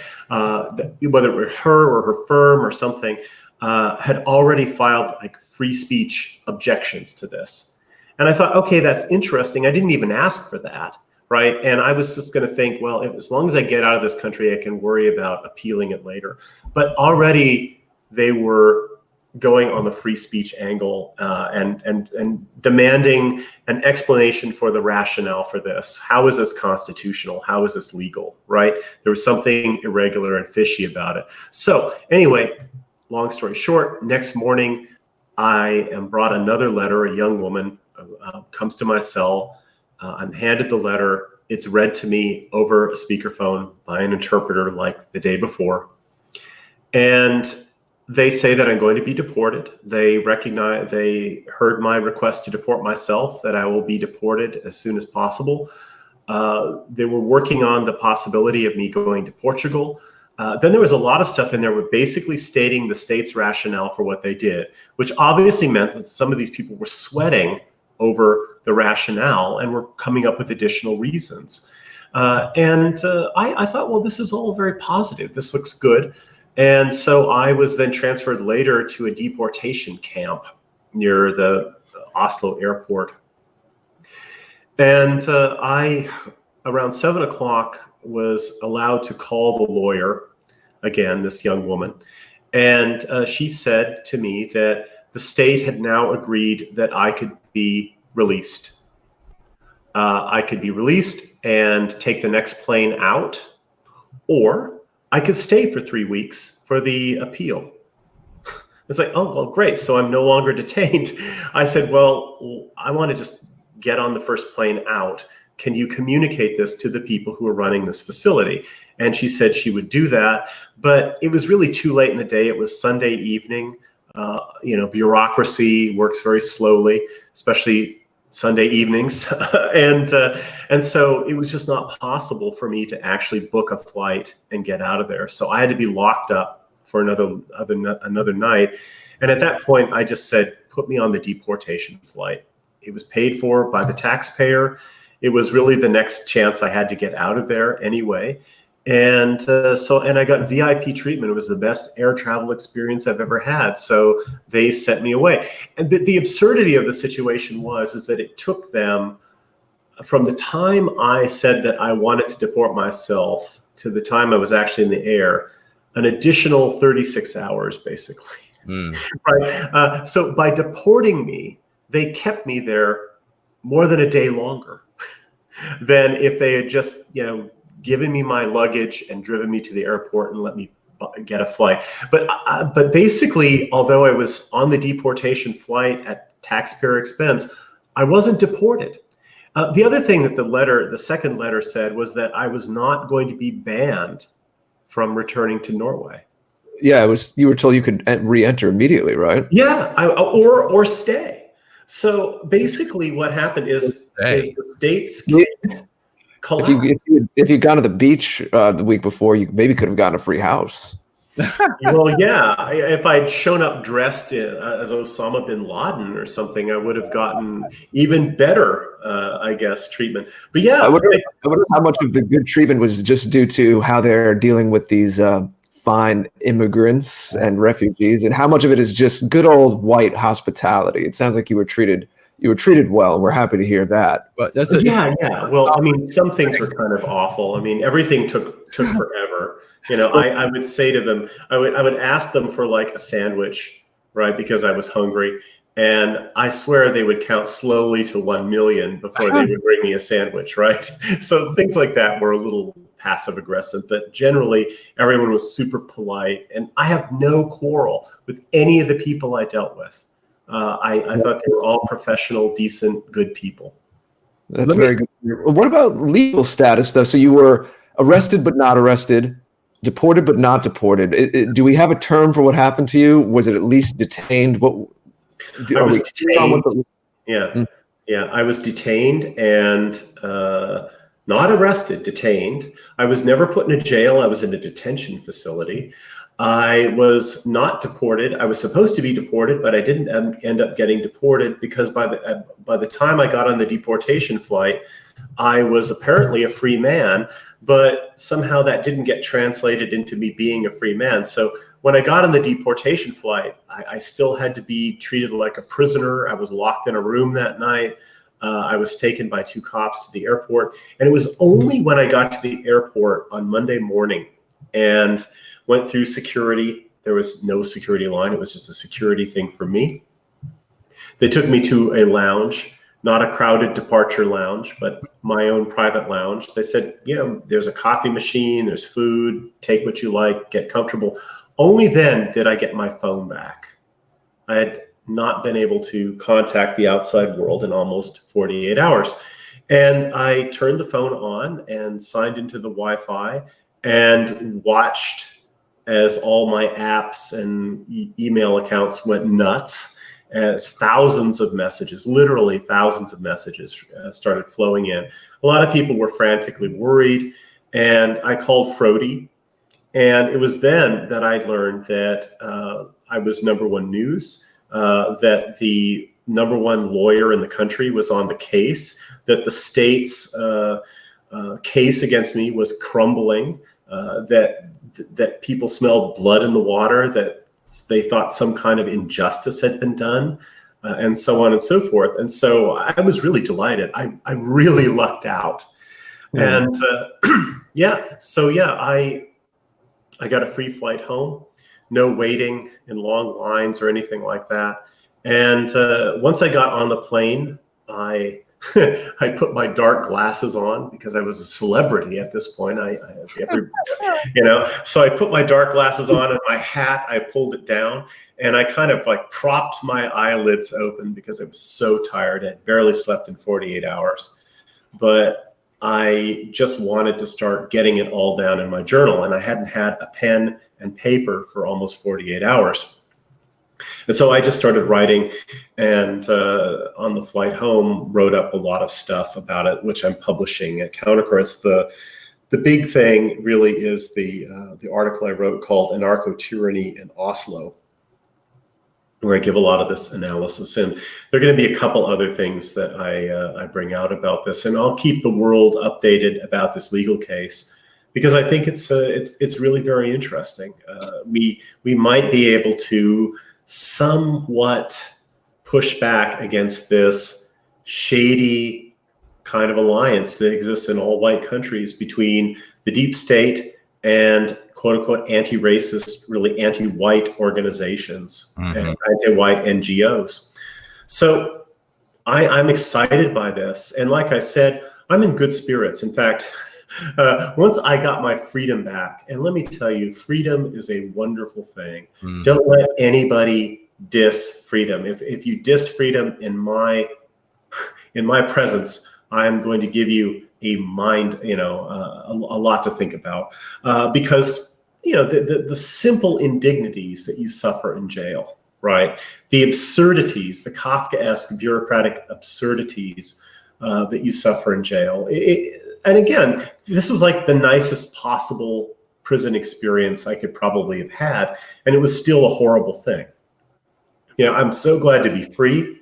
Whether it were her or her firm or something, had already filed like free speech objections to this. And I thought, okay, that's interesting. I didn't even ask for that, right? And I was just going to think, well, as long as I get out of this country, I can worry about appealing it later. But already they were going on the free speech angle and demanding an explanation for the rationale for this. How is this constitutional? How is this legal, right? There was something irregular and fishy about it. So anyway, long story short, next morning, I am brought another letter. A young woman comes to my cell. I'm handed the letter. It's read to me over a speakerphone by an interpreter like the day before. And they say that I'm going to be deported. They heard my request to deport myself, that I will be deported as soon as possible. They were working on the possibility of me going to Portugal. Then there was a lot of stuff in there with basically stating the state's rationale for what they did, which obviously meant that some of these people were sweating over the rationale and were coming up with additional reasons. I thought, well, this is all very positive. This looks good. And so I was then transferred later to a deportation camp near the Oslo airport. And I, around 7 o'clock, was allowed to call the lawyer, again, this young woman. And she said to me that the state had now agreed that I could be released. I could be released and take the next plane out, or I could stay for 3 weeks for the appeal. It's like, oh, well, great. So I'm no longer detained. I said, well, I want to just get on the first plane out. Can you communicate this to the people who are running this facility? And she said she would do that. But it was really too late in the day. It was Sunday evening. Bureaucracy works very slowly, especially Sunday evenings. And so it was just not possible for me to actually book a flight and get out of there. So I had to be locked up for another night. And at that point, I just said, put me on the deportation flight. It was paid for by the taxpayer. It was really the next chance I had to get out of there anyway. And I got VIP treatment. It was the best air travel experience I've ever had. So they sent me away. And the absurdity of the situation is that it took them from the time I said that I wanted to deport myself to the time I was actually in the air, an additional 36 hours, basically. Right. So by deporting me, they kept me there more than a day longer than if they had just, given me my luggage and driven me to the airport and let me get a flight. But basically, although I was on the deportation flight at taxpayer expense, I wasn't deported. The other thing that the second letter said was that I was not going to be banned from returning to Norway. Yeah, you were told you could re-enter immediately, right? Yeah, or stay. So basically what happened is the states collapsed. If you'd gone to the beach the week before, you maybe could have gotten a free house. Well, yeah. If I'd shown up dressed as Osama bin Laden or something, I would have gotten even better, treatment. But yeah, I wonder how much of the good treatment was just due to how they're dealing with these fine immigrants and refugees, and how much of it is just good old white hospitality. It sounds like you were treated well, and we're happy to hear that. But yeah. Well, I mean, some things were kind of awful. I mean, everything took forever. I would say to them, I would ask them for like a sandwich, right? Because I was hungry. And I swear they would count slowly to 1 million before they would bring me a sandwich, right? So things like that were a little passive aggressive, but generally everyone was super polite. And I have no quarrel with any of the people I dealt with. I thought they were all professional, decent, good people. That's very good. What about legal status, though? So you were arrested but not arrested, deported but not deported. Do we have a term for what happened to you? Was it at least detained? I was detained. I was detained and not arrested, detained. I was never put in a jail. I was in a detention facility. I was not deported. I was supposed to be deported, but I didn't end up getting deported because by the time I got on the deportation flight, I was apparently a free man, but somehow that didn't get translated into me being a free man. So when I got on the deportation flight, I still had to be treated like a prisoner. I was locked in a room that night. I was taken by 2 cops to the airport. And it was only when I got to the airport on Monday morning and went through security. There was no security line. It was just a security thing for me. They took me to a lounge, not a crowded departure lounge, but my own private lounge. They said, there's a coffee machine, there's food, take what you like, get comfortable. Only then did I get my phone back. I had not been able to contact the outside world in almost 48 hours. And I turned the phone on and signed into the Wi-Fi and watched as all my apps and email accounts went nuts, as thousands of messages, literally thousands of messages started flowing in. A lot of people were frantically worried, and I called Frody. And it was then that I learned that I was #1 news, that the #1 lawyer in the country was on the case, that the state's case against me was crumbling, that people smelled blood in the water, that they thought some kind of injustice had been done, and so on and so forth. And so I was really delighted. I really lucked out. And I got a free flight home, no waiting in long lines or anything like that. And once I got on the plane, I I put my dark glasses on because I was a celebrity at this point. So I put my dark glasses on and my hat, I pulled it down and I kind of like propped my eyelids open because I was so tired. I barely slept in 48 hours, but I just wanted to start getting it all down in my journal. And I hadn't had a pen and paper for almost 48 hours. And so I just started writing, and on the flight home, wrote up a lot of stuff about it, which I'm publishing at Countercurrents. The big thing really is the article I wrote called Anarcho-Tyranny in Oslo, where I give a lot of this analysis. And there are going to be a couple other things that I bring out about this. And I'll keep the world updated about this legal case, because I think it's really very interesting. We might be able to somewhat push back against this shady kind of alliance that exists in all white countries between the deep state and quote unquote anti-racist, really anti-white organizations and anti-white NGOs. So I'm excited by this. And like I said, I'm in good spirits. In fact, once I got my freedom back, and let me tell you, freedom is a wonderful thing. Don't let anybody diss freedom. If you diss freedom in my presence, I'm going to give you a mind, a lot to think about, because the simple indignities that you suffer in jail, right? The absurdities, the Kafkaesque bureaucratic absurdities that you suffer in jail. And again, this was like the nicest possible prison experience I could probably have had, and it was still a horrible thing. I'm so glad to be free,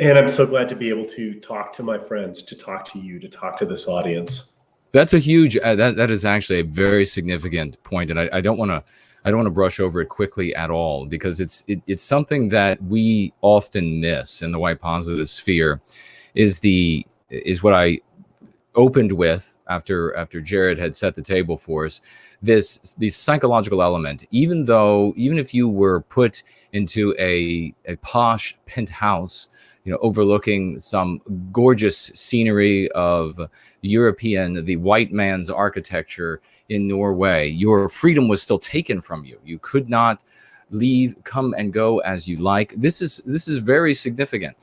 and I'm so glad to be able to talk to my friends, to talk to you, to talk to this audience. That's a huge. That is actually a very significant point, and I don't want to brush over it quickly at all, because it's something that we often miss in the white positive sphere. Is what I opened with after Jared had set the table for us, this psychological element. Even if you were put into a posh penthouse, overlooking some gorgeous scenery of the white man's architecture in Norway, your freedom was still taken from you. You could not leave, come and go as you like. This is very significant.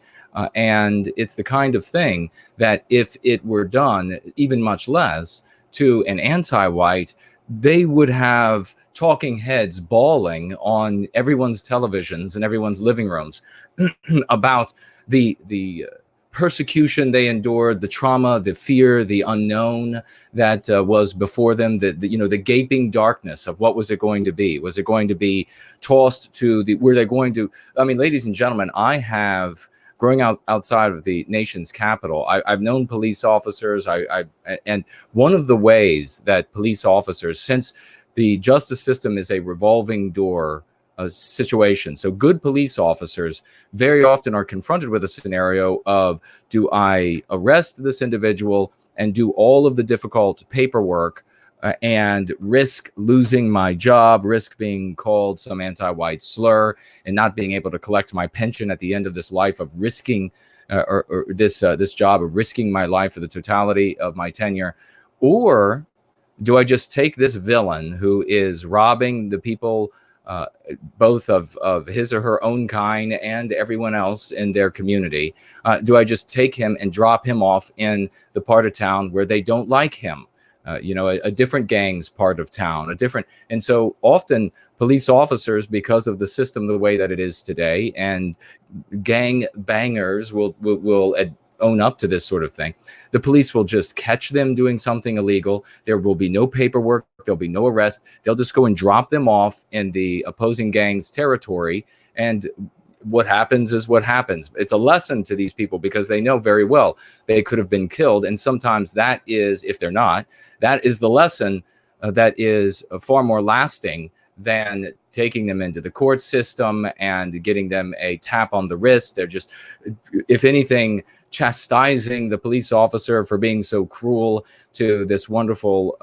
And it's the kind of thing that if it were done, even much less, to an anti-white, they would have talking heads bawling on everyone's televisions and everyone's living rooms about the persecution they endured, the trauma, the fear, the unknown that was before them, the gaping darkness of what was it going to be? Was it going to be tossed to were they going to, ladies and gentlemen, I have, growing outside of the nation's capital, I've known police officers. And one of the ways that police officers, since the justice system is a revolving door situation, so good police officers very often are confronted with a scenario of, do I arrest this individual and do all of the difficult paperwork and risk losing my job, risk being called some anti-white slur, and not being able to collect my pension at the end of this life of risking, or this job of risking my life for the totality of my tenure? Or do I just take this villain who is robbing the people, both of his or her own kind and everyone else in their community? Do I just take him and drop him off in the part of town where they don't like him? A different gang's part of town, and so often police officers, because of the system the way that it is today, and gang bangers will own up to this sort of thing. The police will just catch them doing something illegal. There will be no paperwork. There'll be no arrest. They'll just go and drop them off in the opposing gang's territory, and what happens is what happens. It's a lesson to these people, because they know very well they could have been killed. And sometimes that is, if they're not, that is the lesson that is far more lasting than taking them into the court system and getting them a tap on the wrist. They're just, if anything, chastising the police officer for being so cruel to this wonderful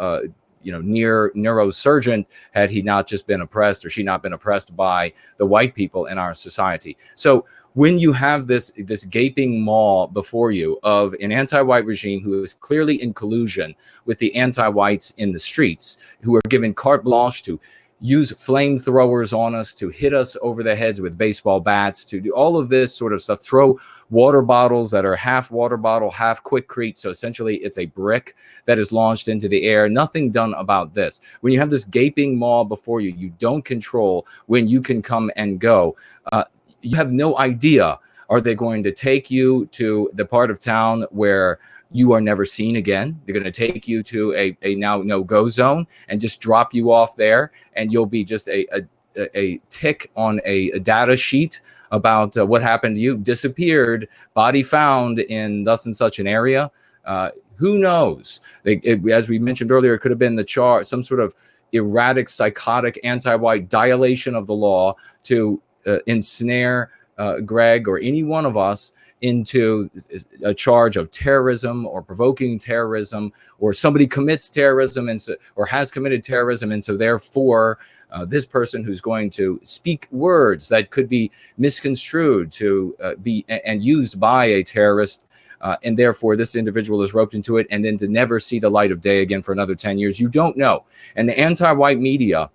near neurosurgeon had he not just been oppressed or she not been oppressed by the white people in our society. So when you have this gaping maw before you of an anti-white regime who is clearly in collusion with the anti-whites in the streets, who are given carte blanche to use flamethrowers on us, to hit us over the heads with baseball bats, to do all of this sort of stuff, throw water bottles that are half water bottle, half Quickcrete. So essentially it's a brick that is launched into the air. Nothing done about this. When you have this gaping maw before you, you don't control when you can come and go. You have no idea. Are they going to take you to the part of town where you are never seen again? They're going to take you to a now no-go zone and just drop you off there, and you'll be just a tick on a data sheet about what happened to you. Disappeared, body found in thus and such an area. Who knows? As we mentioned earlier, it could have been some sort of erratic, psychotic, anti-white dilation of the law to ensnare Greg or any one of us into a charge of terrorism or provoking terrorism, or somebody commits terrorism or has committed terrorism, and so therefore this person who's going to speak words that could be misconstrued to be and used by a terrorist, and therefore this individual is roped into it, and then to never see the light of day again for another 10 years. You don't know. And the anti-white media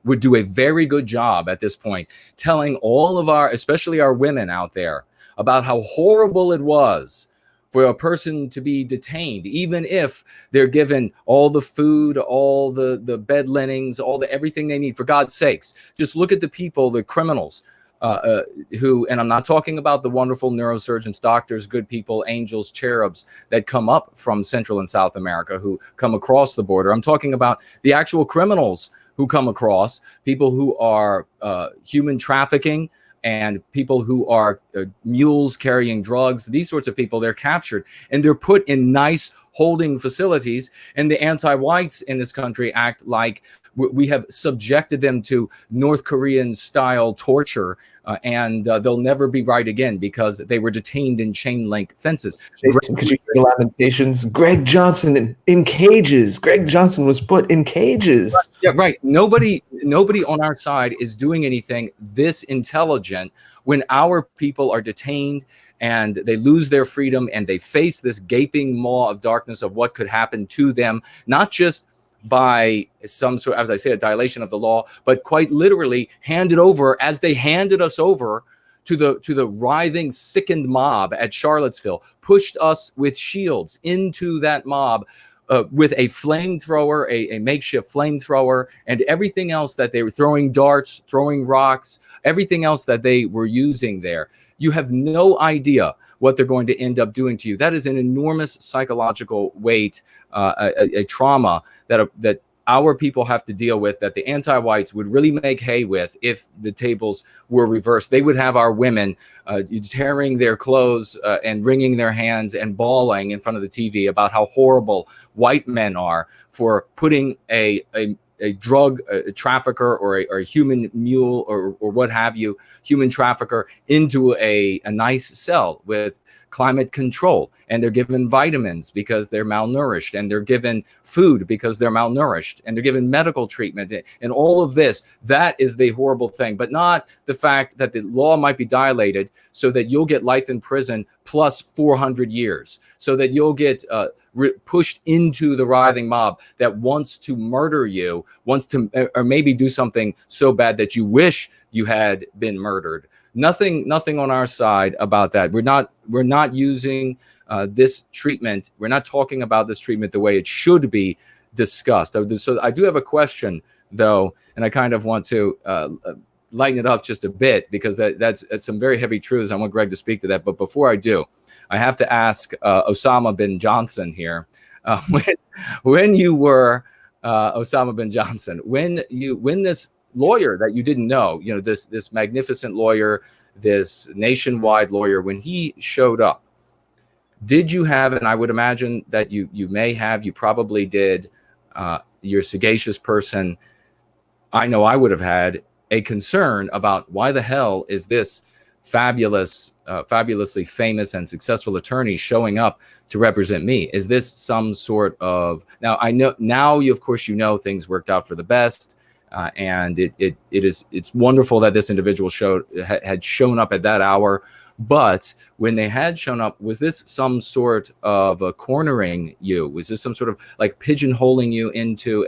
would do a very good job at this point telling all of especially our women out there, about how horrible it was for a person to be detained, even if they're given all the food, all the bed linens, everything they need. For God's sakes, just look at the people, the criminals, who, and I'm not talking about the wonderful neurosurgeons, doctors, good people, angels, cherubs that come up from Central and South America, who come across the border. I'm talking about the actual criminals who come across, people who are human trafficking, and people who are mules carrying drugs. These sorts of people, they're captured and they're put in nice holding facilities. And the anti-whites in this country act like we have subjected them to North Korean style torture, and they'll never be right again because they were detained in chain link fences. Could you hear the lamentations? Greg Johnson in cages. Greg Johnson was put in cages. Yeah, right. Nobody on our side is doing anything this intelligent when our people are detained and they lose their freedom and they face this gaping maw of darkness of what could happen to them, not just by some sort, as I say, a dilation of the law, but quite literally handed over, as they handed us over to the writhing, sickened mob at Charlottesville, pushed us with shields into that mob with a flamethrower, a makeshift flamethrower, and everything else that they were throwing, darts, throwing rocks, everything else that they were using there. You have no idea what they're going to end up doing to you. That is an enormous psychological weight, a trauma that our people have to deal with, that the anti-whites would really make hay with if the tables were reversed. They would have our women tearing their clothes and wringing their hands and bawling in front of the TV about how horrible white men are for putting a drug trafficker or a human mule or what have you, human trafficker, into a nice cell with climate control, and they're given vitamins because they're malnourished, and they're given food because they're malnourished, and they're given medical treatment, and all of this. That is the horrible thing, but not the fact that the law might be dilated so that you'll get life in prison plus 400 years, so that you'll get pushed into the writhing mob that wants to murder you, wants to, or maybe do something so bad that you wish you had been murdered. Nothing on our side about that. We're not using this treatment. We're not talking about this treatment the way it should be discussed. So I do have a question, though, and I kind of want to lighten it up just a bit, because that's some very heavy truths. I want Greg to speak to that. But before I do, I have to ask Osama bin Johnson here. When you were Osama bin Johnson, when this lawyer that you didn't know, this magnificent lawyer, this nationwide lawyer, when he showed up, did you have, and I would imagine that you probably did, you're a sagacious person, I know I would have had a concern about why the hell is this fabulously famous and successful attorneys showing up to represent me? Is this some sort of, now I know now you, of course, you know, things worked out for the best, and it's wonderful that this individual had shown up at that hour. But when they had shown up, was this some sort of cornering you? Was this some sort of like pigeonholing you into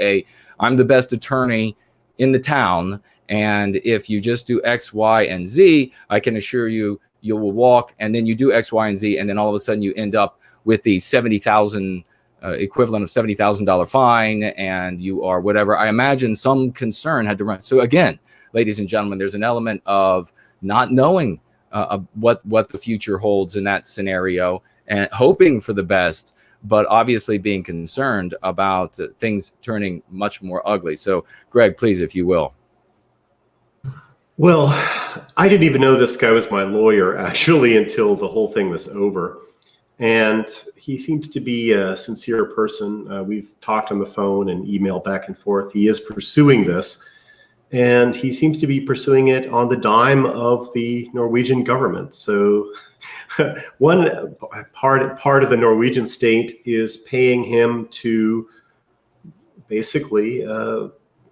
I'm the best attorney in the town, and if you just do X, Y, and Z, I can assure you, you will walk, and then you do X, Y, and Z, and then all of a sudden you end up with the $70,000 equivalent of $70,000 fine, and you are whatever. I imagine some concern had to run. So again, ladies and gentlemen, there's an element of not knowing what the future holds in that scenario, and hoping for the best, but obviously being concerned about things turning much more ugly. So Greg, please, if you will. Well, I didn't even know this guy was my lawyer, actually, until the whole thing was over. And he seems to be a sincere person. We've talked on the phone and email back and forth. He is pursuing this, and he seems to be pursuing it on the dime of the Norwegian government. So one part of the Norwegian state is paying him to basically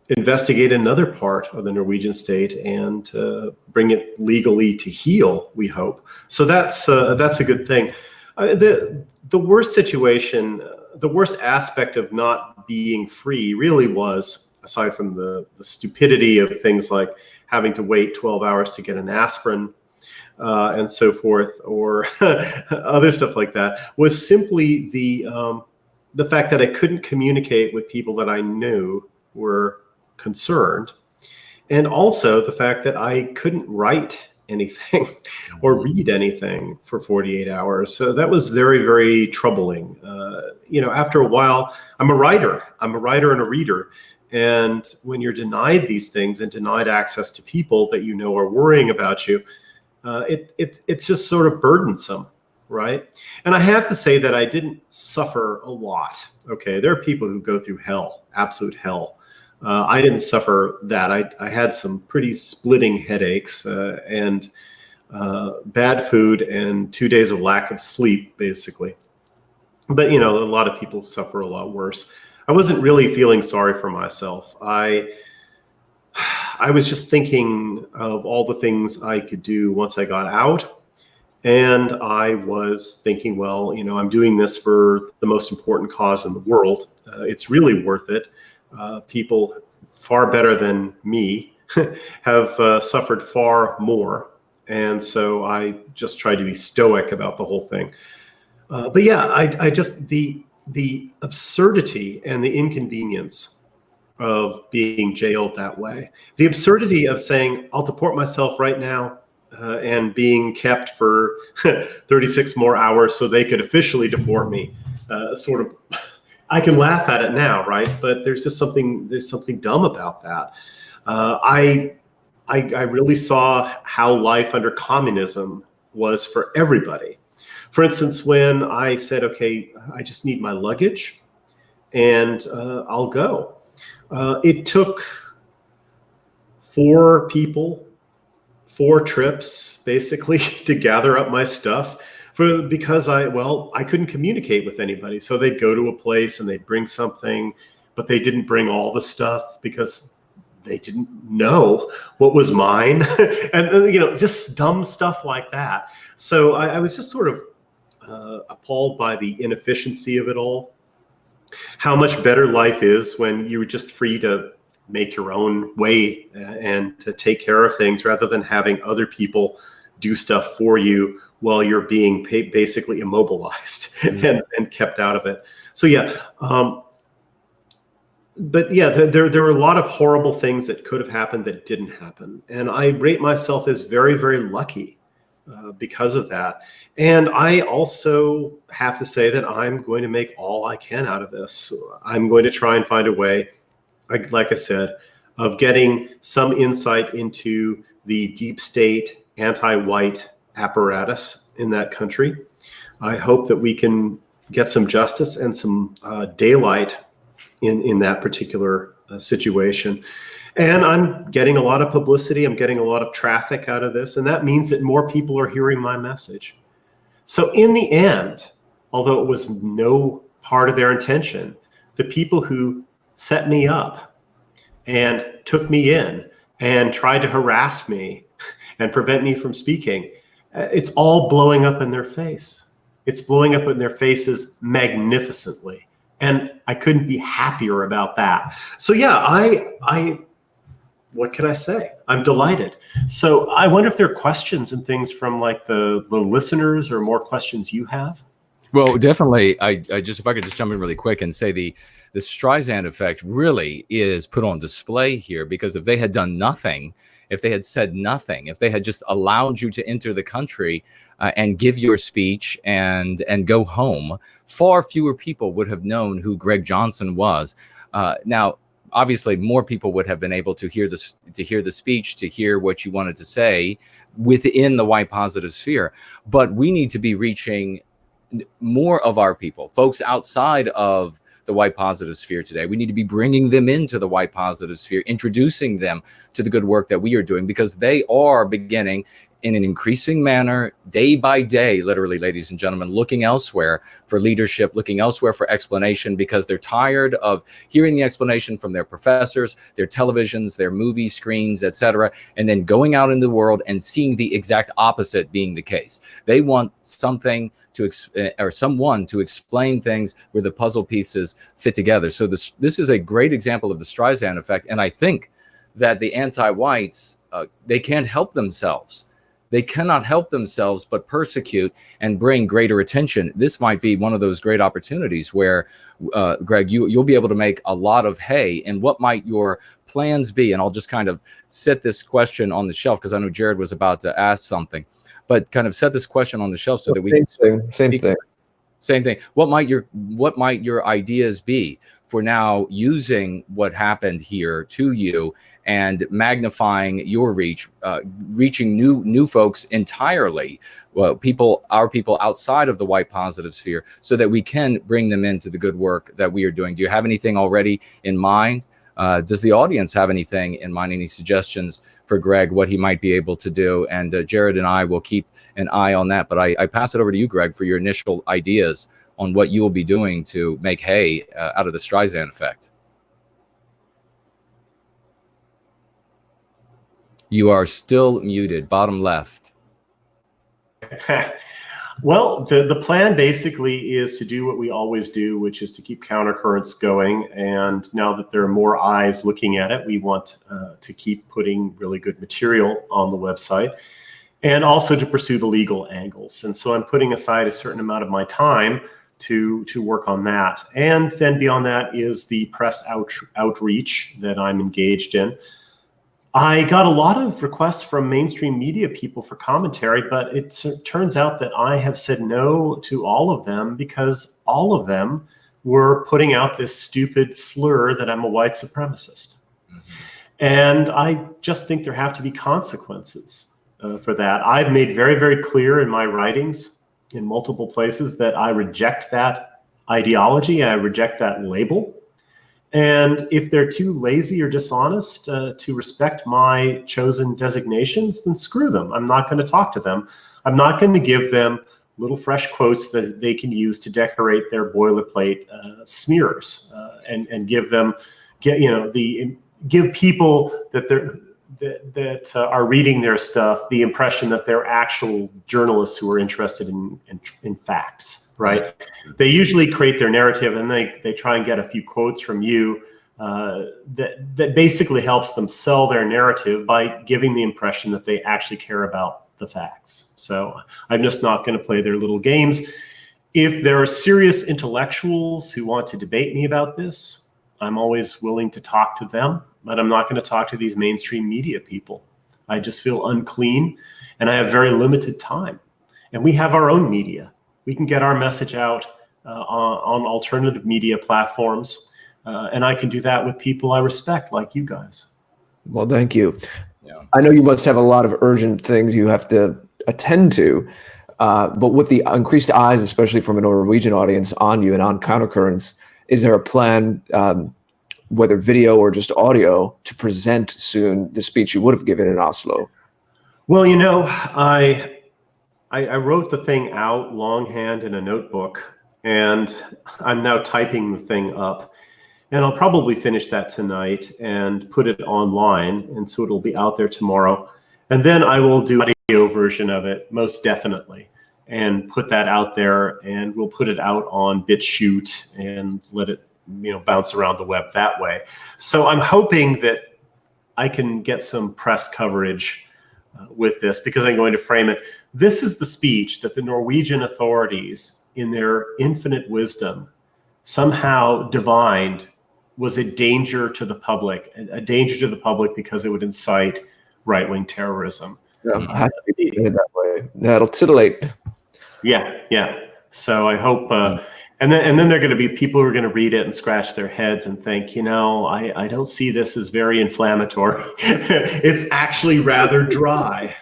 investigate another part of the Norwegian state and bring it legally to heel, we hope. So that's a good thing. The worst situation, the worst aspect of not being free really was, aside from the stupidity of things like having to wait 12 hours to get an aspirin and so forth, or other stuff like that, was simply the fact that I couldn't communicate with people that I knew were concerned, and also the fact that I couldn't write anything or read anything for 48 hours. So that was very, very troubling. After a while, I'm a writer and a reader. And when you're denied these things and denied access to people that you know are worrying about you, it's just sort of burdensome, right? And I have to say that I didn't suffer a lot. Okay, there are people who go through hell, absolute hell. I didn't suffer that. I had some pretty splitting headaches and bad food and 2 days of lack of sleep, basically. But, a lot of people suffer a lot worse. I wasn't really feeling sorry for myself. I was just thinking of all the things I could do once I got out. And I was thinking, well, I'm doing this for the most important cause in the world. It's really worth it. People far better than me have suffered far more. And so I just tried to be stoic about the whole thing. But yeah, I just, the absurdity and the inconvenience of being jailed that way, the absurdity of saying, I'll deport myself right now, and being kept for 36 more hours so they could officially deport me, sort of. I can laugh at it now, right? But there's something dumb about that. I really saw how life under communism was for everybody. For instance, when I said, okay, I just need my luggage and I'll go. It took 4 people, 4 trips, basically, to gather up my stuff. Because I couldn't communicate with anybody. So they'd go to a place and they'd bring something, but they didn't bring all the stuff because they didn't know what was mine. and just dumb stuff like that. So I was just sort of appalled by the inefficiency of it all. How much better life is when you're just free to make your own way and to take care of things rather than having other people do stuff for you while you're being basically immobilized and kept out of it. So yeah, but yeah, there were a lot of horrible things that could have happened that didn't happen. And I rate myself as very, very lucky because of that. And I also have to say that I'm going to make all I can out of this. I'm going to try and find a way, like I said, of getting some insight into the deep state anti-white apparatus in that country. I hope that we can get some justice and some daylight in that particular situation. And I'm getting a lot of publicity. I'm getting a lot of traffic out of this. And that means that more people are hearing my message. So in the end, although it was no part of their intention, the people who set me up and took me in and tried to harass me and prevent me from speaking, it's all blowing up in their face. It's blowing up in their faces magnificently. And I couldn't be happier about that. So yeah, I what can I say? I'm delighted. So I wonder if there are questions and things from like the listeners, or more questions you have. Well, definitely. I just, if I could just jump in really quick and say the Streisand effect really is put on display here, because if they had done nothing, if they had said nothing, if they had just allowed you to enter the country and give your speech and go home, far fewer people would have known who Greg Johnson was. Now, obviously, more people would have been able to hear this, to hear the speech, to hear what you wanted to say within the white positive sphere. But we need to be reaching more of our people, folks outside of the white positive sphere today. We need to be bringing them into the white positive sphere, introducing them to the good work that we are doing, because they are beginning in an increasing manner, day by day, literally, ladies and gentlemen, looking elsewhere for leadership, looking elsewhere for explanation, because they're tired of hearing the explanation from their professors, their televisions, their movie screens, etc., and then going out into the world and seeing the exact opposite being the case. They want something to or someone to explain things where the puzzle pieces fit together. So this is a great example of the Streisand effect, and I think that the anti-whites, they can't help themselves. They cannot help themselves but persecute and bring greater attention. This might be one of those great opportunities where, Greg, you'll be able to make a lot of hay. And what might your plans be? And I'll just kind of set this question on the shelf, because I know Jared was about to ask something, but kind of set this question on the shelf so that we can same thing. What might your ideas be for now, using what happened here to you and magnifying your reach, reaching new folks entirely, well, our people outside of the white positive sphere, so that we can bring them into the good work that we are doing? Do you have anything already in mind? Does the audience have anything in mind, any suggestions for Greg, what he might be able to do? And Jared and I will keep an eye on that. But I pass it over to you, Greg, for your initial ideas on what you will be doing to make hay out of the Streisand effect. You are still muted, bottom left. Well, the plan basically is to do what we always do, which is to keep countercurrents going. And now that there are more eyes looking at it, we want to keep putting really good material on the website, and also to pursue the legal angles. And so I'm putting aside a certain amount of my time to work on that. And then beyond that is the press outreach that I'm engaged in. I got a lot of requests from mainstream media people for commentary, but it turns out that I have said no to all of them, because all of them were putting out this stupid slur that I'm a white supremacist. Mm-hmm. And I just think there have to be consequences for that. I've made very, very clear in my writings in multiple places that I reject that ideology. I reject that label. And if they're too lazy or dishonest to respect my chosen designations, then screw them. I'm not going to talk to them. I'm not going to give them little fresh quotes that they can use to decorate their boilerplate smears, and give people that are reading their stuff the impression that they're actual journalists who are interested in facts. Right? They usually create their narrative, and they try and get a few quotes from you that basically helps them sell their narrative by giving the impression that they actually care about the facts. So I'm just not going to play their little games. If there are serious intellectuals who want to debate me about this, I'm always willing to talk to them, but I'm not going to talk to these mainstream media people. I just feel unclean, and I have very limited time. And we have our own media. We can get our message out on alternative media platforms, and I can do that with people I respect, like you guys. Well, thank you. Yeah. I know you must have a lot of urgent things you have to attend to, but with the increased eyes, especially from a Norwegian audience on you and on Countercurrents, is there a plan whether video or just audio, to present soon the speech you would have given in Oslo? Well, I wrote the thing out longhand in a notebook, and I'm now typing the thing up. And I'll probably finish that tonight and put it online, and so it'll be out there tomorrow. And then I will do an audio version of it, most definitely, and put that out there, and we'll put it out on BitChute and let it, bounce around the web that way. So I'm hoping that I can get some press coverage with this, because I'm going to frame it. This is the speech that the Norwegian authorities, in their infinite wisdom, somehow divined was a danger to the public, because it would incite right-wing terrorism. Yeah, it has to be that way. That'll titillate. Yeah. So I hope, and then there are going to be people who are going to read it and scratch their heads and think, I don't see this as very inflammatory. It's actually rather dry,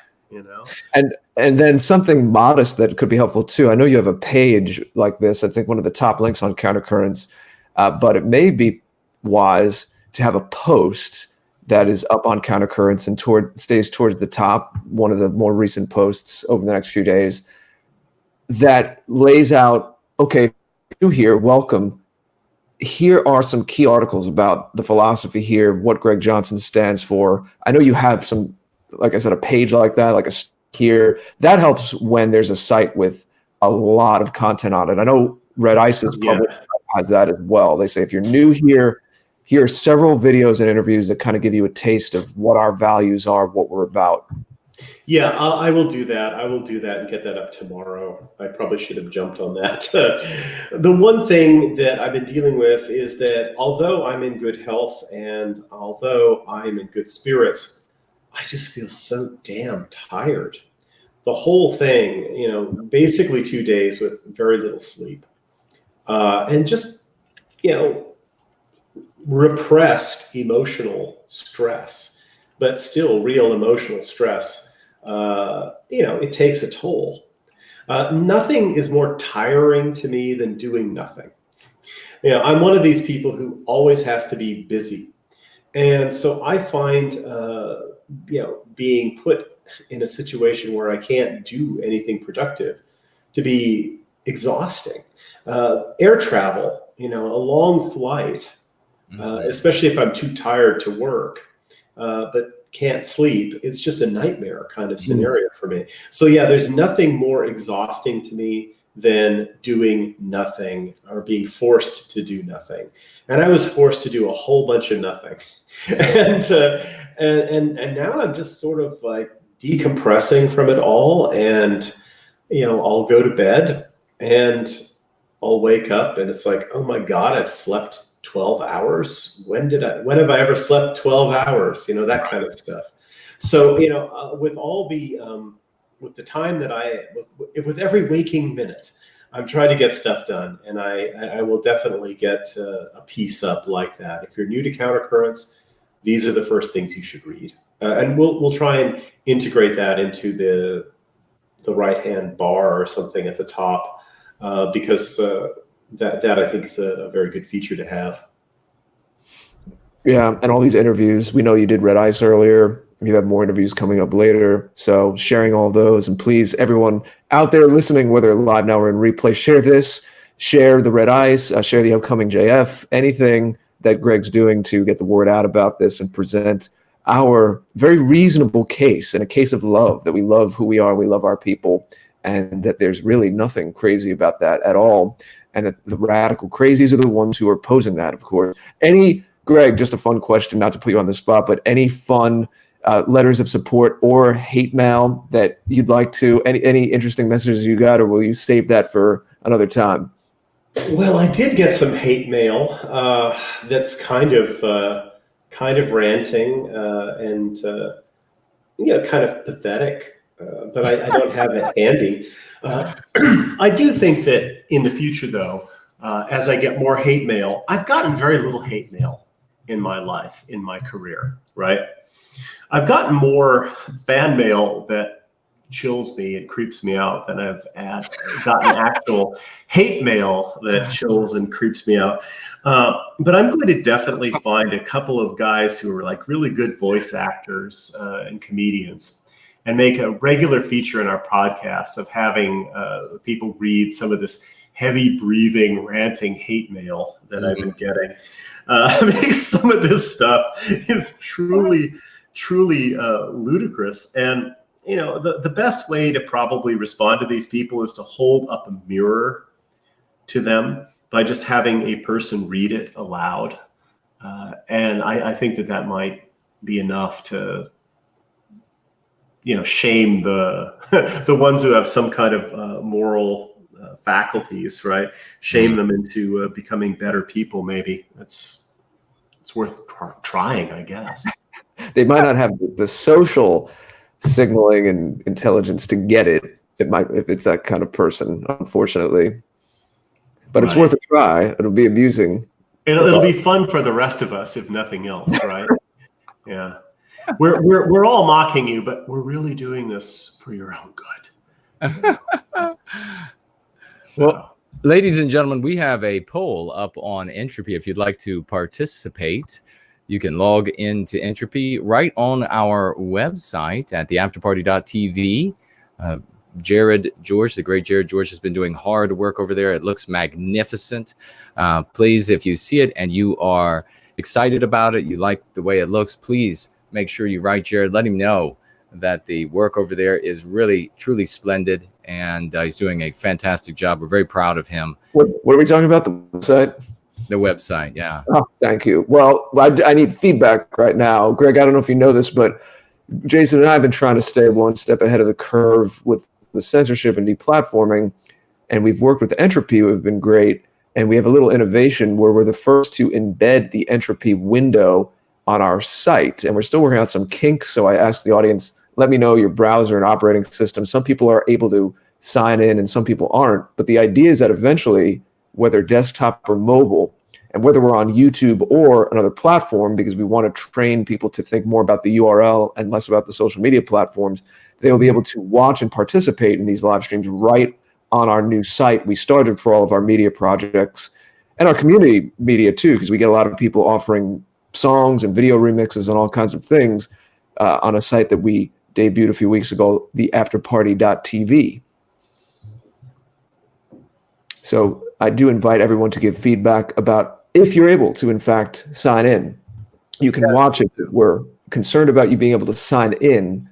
And then something modest that could be helpful too. I know you have a page like this. I think one of the top links on Countercurrents, but it may be wise to have a post that is up on Countercurrents and stays towards the top, one of the more recent posts over the next few days, that lays out, okay, you here, welcome. Here are some key articles about the philosophy here, what Greg Johnson stands for. I know you have some, like I said, a page like that, like a here. That helps when there's a site with a lot of content on it. I know Red Ice's public has that as well. They say if you're new here, here are several videos and interviews that kind of give you a taste of what our values are, what we're about. Yeah, I will do that. I will do that and get that up tomorrow. I probably should have jumped on that. The one thing that I've been dealing with is that although I'm in good health and although I'm in good spirits, I just feel so damn tired. The whole thing, basically 2 days with very little sleep, and just, repressed emotional stress, but still real emotional stress. It takes a toll. Nothing is more tiring to me than doing nothing. I'm one of these people who always has to be busy. And so I find, being put in a situation where I can't do anything productive to be exhausting. Air travel, a long flight, especially if I'm too tired to work, but can't sleep, it's just a nightmare kind of scenario for me. So yeah, there's nothing more exhausting to me than doing nothing or being forced to do nothing. And I was forced to do a whole bunch of nothing. And now I'm just sort of like decompressing from it all. And, I'll go to bed and I'll wake up and it's like, oh my God, I've slept 12 hours. When have I ever slept 12 hours? That kind of stuff. So, with all the, with the time that with every waking minute, I'm trying to get stuff done, and I will definitely get a piece up like that. If you're new to Countercurrents, these are the first things you should read, and we'll try and integrate that into the right-hand bar or something at the top, because that I think is a very good feature to have. Yeah, and all these interviews. We know you did Red Ice earlier. You have more interviews coming up later. So sharing all those, and please, everyone out there listening, whether live now or in replay, share this, share the Red Ice, share the upcoming JF, anything that Greg's doing to get the word out about this and present our very reasonable case, and a case of love, that we love who we are, we love our people, and that there's really nothing crazy about that at all. And that the radical crazies are the ones who are posing that, of course. Greg, just a fun question, not to put you on the spot, but any fun letters of support or hate mail that you'd like to, any interesting messages you got, or will you save that for another time? Well, I did get some hate mail that's kind of ranting and kind of pathetic, but I don't have it handy. I do think that in the future, though, as I get more hate mail, I've gotten very little hate mail in my life, in my career, right? I've gotten more fan mail that chills me and creeps me out than I've gotten actual hate mail that chills and creeps me out. But I'm going to definitely find a couple of guys who are like really good voice actors and comedians, and make a regular feature in our podcast of having people read some of this heavy breathing, ranting hate mail that I've been getting. Because some of this stuff is truly ludicrous. And the best way to probably respond to these people is to hold up a mirror to them by just having a person read it aloud. And I think that might be enough to, shame the the ones who have some kind of moral faculties, right? Shame them into becoming better people. Maybe it's worth trying, I guess. They might not have the social signaling and intelligence to get it. It might, if it's that kind of person, unfortunately. But it's worth a try. It'll be amusing. It'll be fun for the rest of us, if nothing else, right? Yeah. We're all mocking you, but we're really doing this for your own good. Well, ladies and gentlemen, we have a poll up on Entropy. If you'd like to participate, you can log into Entropy right on our website at theafterparty.tv. Jared George, the great Jared George, has been doing hard work over there. It looks magnificent. Please, if you see it and you are excited about it, you like the way it looks, please make sure you write Jared. Let him know that the work over there is really, truly splendid, and he's doing a fantastic job. We're very proud of him. What are we talking about? The website? The website, yeah. Oh, thank you. Well, I need feedback right now. Greg, I don't know if you know this, but Jason and I have been trying to stay one step ahead of the curve with the censorship and deplatforming, and we've worked with Entropy, who have been great, and we have a little innovation where we're the first to embed the Entropy window on our site, and we're still working out some kinks. So I asked the audience, let me know your browser and operating system. Some people are able to sign in and some people aren't, but the idea is that eventually, whether desktop or mobile, and whether we're on YouTube or another platform, because we want to train people to think more about the URL and less about the social media platforms, they will be able to watch and participate in these live streams right on our new site we started for all of our media projects and our community media too, because we get a lot of people offering songs and video remixes and all kinds of things on a site that we debuted a few weeks ago, theafterparty.tv. So I do invite everyone to give feedback about if you're able to, in fact, sign in. You can watch it. We're concerned about you being able to sign in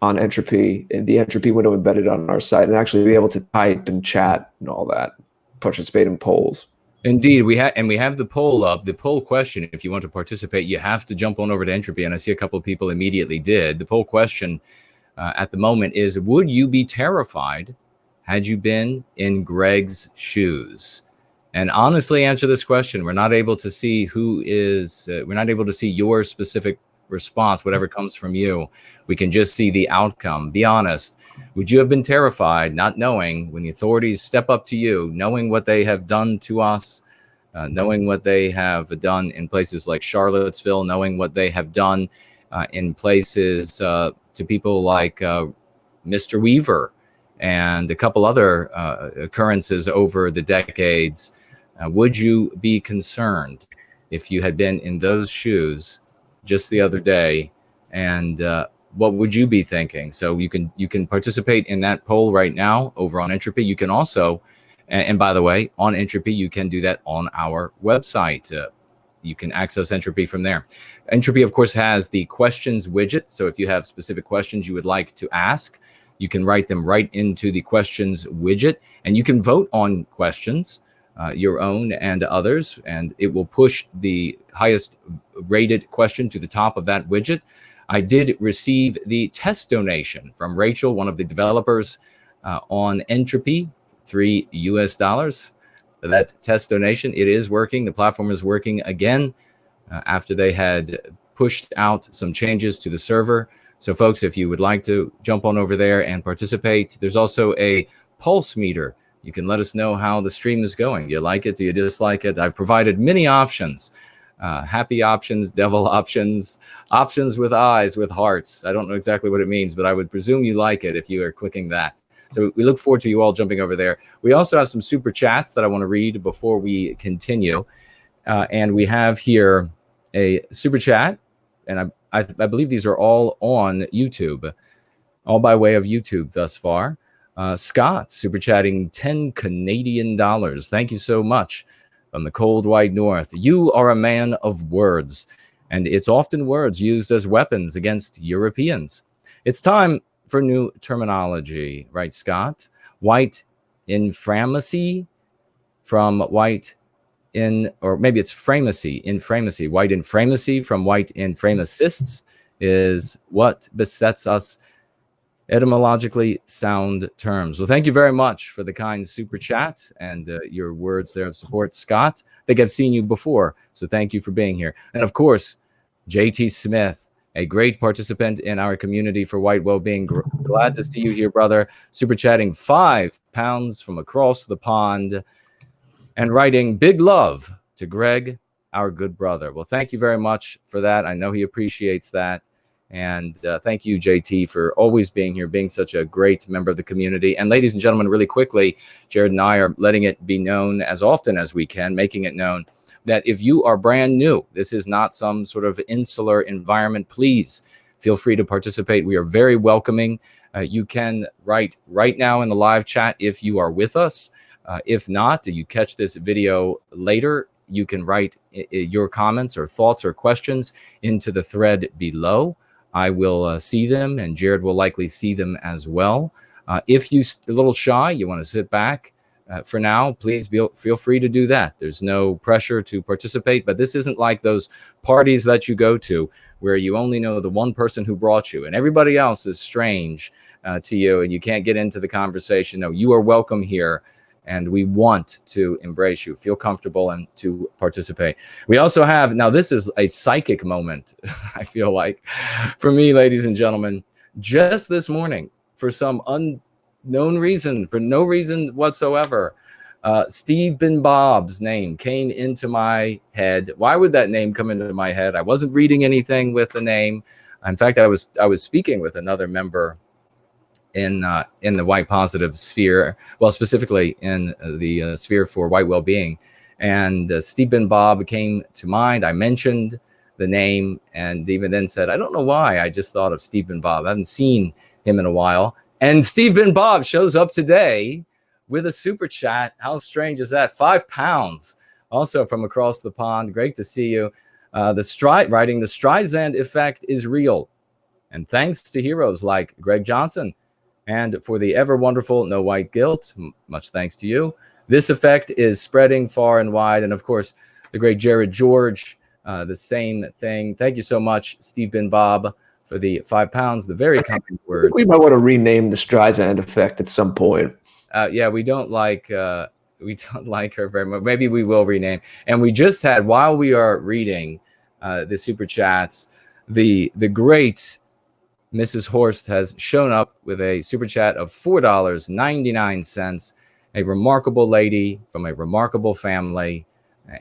on Entropy, in the Entropy window embedded on our site, and actually be able to type and chat and all that, participate in polls. Indeed, we have the poll up. The poll question, if you want to participate, you have to jump on over to Entropy, and I see a couple of people immediately did. The poll question at the moment is, would you be terrified had you been in Greg's shoes? And honestly, answer this question. We're not able to see we're not able to see your specific response, whatever comes from you. We can just see the outcome. Be honest. Would you have been terrified, not knowing, when the authorities step up to you, knowing what they have done to us, knowing what they have done in places like Charlottesville, knowing what they have done in places to people like Mr. Weaver and a couple other occurrences over the decades? Would you be concerned if you had been in those shoes just the other day? And what would you be thinking? So you can participate in that poll right now over on Entropy. You can also, and by the way, on Entropy, you can do that on our website. You can access Entropy from there. Entropy, of course, has the questions widget. So if you have specific questions you would like to ask, you can write them right into the questions widget, and you can vote on questions, your own and others, and it will push the highest rated question to the top of that widget. I did receive the test donation from Rachel, one of the developers on Entropy, $3. That test donation, it is working. The platform is working again after they had pushed out some changes to the server. So folks, if you would like to jump on over there and participate, there's also a pulse meter. You can let us know how the stream is going. Do you like it? Do you dislike it? I've provided many options Happy options, devil options, options with eyes, with hearts. I don't know exactly what it means, but I would presume you like it if you are clicking that. So we look forward to you all jumping over there. We also have some super chats that I want to read before we continue. And we have here a super chat, and I believe these are all on YouTube, all by way of YouTube thus far. Scott super chatting 10 Canadian dollars. Thank you so much. From the cold white north. You are a man of words, and it's often words used as weapons against Europeans. It's time for new terminology, right, Scott? White inframacy from white in, or maybe it's inframacy. White inframacy from white inframacists is what besets us. Etymologically sound terms. Well, thank you very much for the kind super chat and your words there of support, Scott. I think I've seen you before, so thank you for being here. And of course, JT Smith, a great participant in our community for White Wellbeing. Glad to see you here, brother. Super chatting £5 from across the pond and writing big love to Greg, our good brother. Well, thank you very much for that. I know he appreciates that. And thank you, JT, for always being here, being such a great member of the community. And ladies and gentlemen, really quickly, Jared and I are letting it be known as often as we can, making it known that if you are brand new, this is not some sort of insular environment, please feel free to participate. We are very welcoming. You can write right now in the live chat if you are with us. If not, you catch this video later, you can write your comments or thoughts or questions into the thread below. I will see them, and Jared will likely see them as well. If you're a little shy, you want to sit back for now, please feel free to do that. There's no pressure to participate, but this isn't like those parties that you go to where you only know the one person who brought you and everybody else is strange to you and you can't get into the conversation. No, you are welcome here. And we want to embrace you, feel comfortable, and to participate. We also have, now this is a psychic moment, I feel like, for me, ladies and gentlemen, just this morning, for some unknown reason, for no reason whatsoever, Steve Bin Bob's name came into my head. Why would that name come into my head? I wasn't reading anything with the name. In fact, I was speaking with another member in the white positive sphere, well, specifically in the sphere for white well-being. And Steve Bin Bob came to mind. I mentioned the name and even then said, I don't know why, I just thought of Steve Bin Bob. I haven't seen him in a while. And Steve Bin Bob shows up today with a super chat. How strange is that? £5 also from across the pond. Great to see you. Writing the Streisand effect is real. And thanks to heroes like Greg Johnson. And for the ever wonderful No White Guilt, much thanks to you. This effect is spreading far and wide. And of course, the great Jared George, the same thing. Thank you so much, Steve Bin Bob, for the £5. The very kind word. We might want to rename the Streisand effect at some point. Yeah, we don't like her very much. Maybe we will rename. And we just had, while we are reading the super chats, the great Mrs. Horst has shown up with a super chat of $4.99. A remarkable lady from a remarkable family.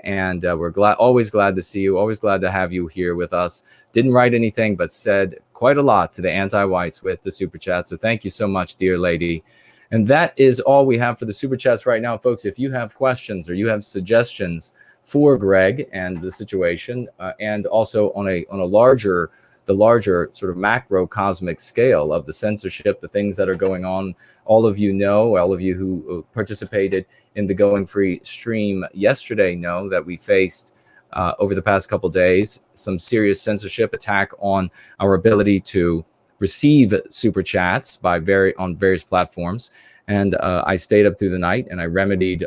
And we're always glad to see you, always glad to have you here with us. Didn't write anything, but said quite a lot to the anti-whites with the super chat. So thank you so much, dear lady. And that is all we have for the super chats right now, folks. If you have questions or you have suggestions for Greg and the situation, and also on the larger sort of macro cosmic scale of the censorship, the things that are going on. All of you know, all of you who participated in the Going Free stream yesterday know that we faced over the past couple days some serious censorship attack on our ability to receive super chats on various platforms. And I stayed up through the night and I remedied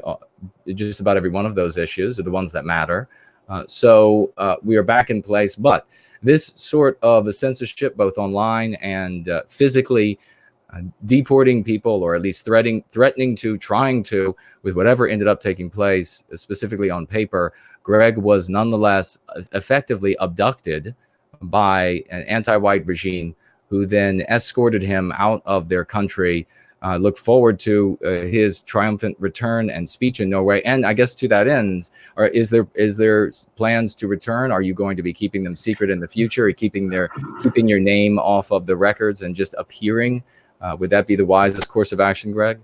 just about every one of those issues, or the ones that matter. So we are back in place, but this sort of a censorship, both online and physically, deporting people, or at least trying to, with whatever ended up taking place, specifically on paper, Greg was nonetheless effectively abducted by an anti-white regime who then escorted him out of their country look forward to his triumphant return and speech in Norway. And I guess to that end, is there plans to return? Are you going to be keeping them secret in the future, or keeping your name off of the records and just appearing? Would that be the wisest course of action, Greg?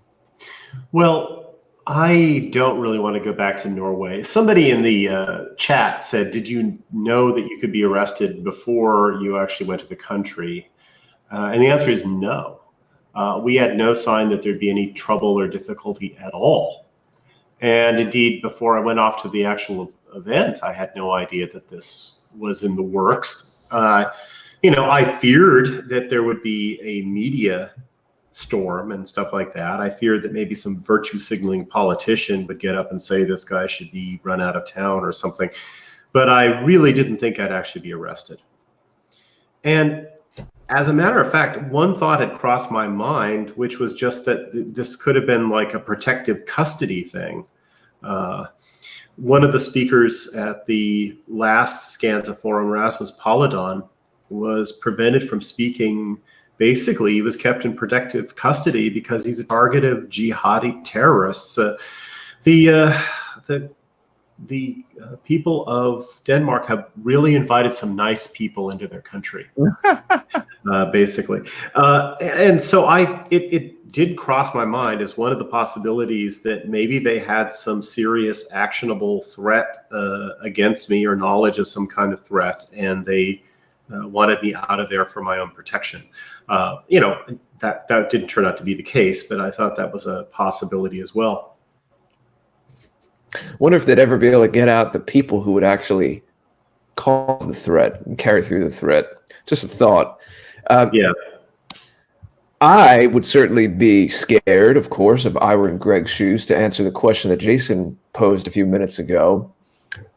Well, I don't really want to go back to Norway. Somebody in the chat said, did you know that you could be arrested before you actually went to the country? And the answer is no. We had no sign that there'd be any trouble or difficulty at all. And indeed, before I went off to the actual event, I had no idea that this was in the works. I feared that there would be a media storm and stuff like that. I feared that maybe some virtue signaling politician would get up and say this guy should be run out of town or something. But I really didn't think I'd actually be arrested. And as a matter of fact, one thought had crossed my mind, which was just that this could have been like a protective custody thing. One of the speakers at the last Skansa Forum, Rasmus Paludan, was prevented from speaking. Basically, he was kept in protective custody because he's a target of jihadi terrorists. The people of Denmark have really invited some nice people into their country, basically. And so it did cross my mind as one of the possibilities that maybe they had some serious actionable threat against me, or knowledge of some kind of threat, and they wanted me out of there for my own protection. That didn't turn out to be the case, but I thought that was a possibility as well. Wonder if they'd ever be able to get out the people who would actually cause the threat and carry through the threat. Just a thought. Yeah. I would certainly be scared, of course, if I were in Greg's shoes, to answer the question that Jason posed a few minutes ago.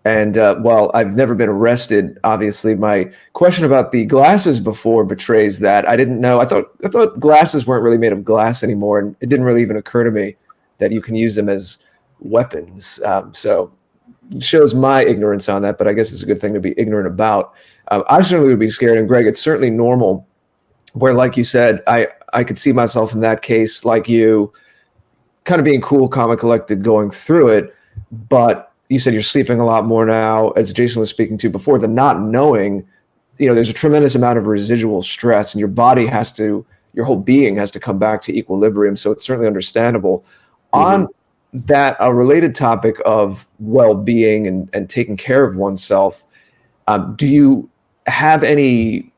And while I've never been arrested, obviously my question about the glasses before betrays that. I didn't know. I thought glasses weren't really made of glass anymore, and it didn't really even occur to me that you can use them as weapons. So it shows my ignorance on that, but I guess it's a good thing to be ignorant about. I certainly would be scared, and Greg, it's certainly normal where, like you said, I could see myself in that case, like you, kind of being cool, calm, and collected going through it. But you said you're sleeping a lot more now, as Jason was speaking to before. The not knowing, there's a tremendous amount of residual stress, and your body your whole being has to come back to equilibrium. So it's certainly understandable. Mm-hmm. On that, a related topic of well-being and taking care of oneself, do you have any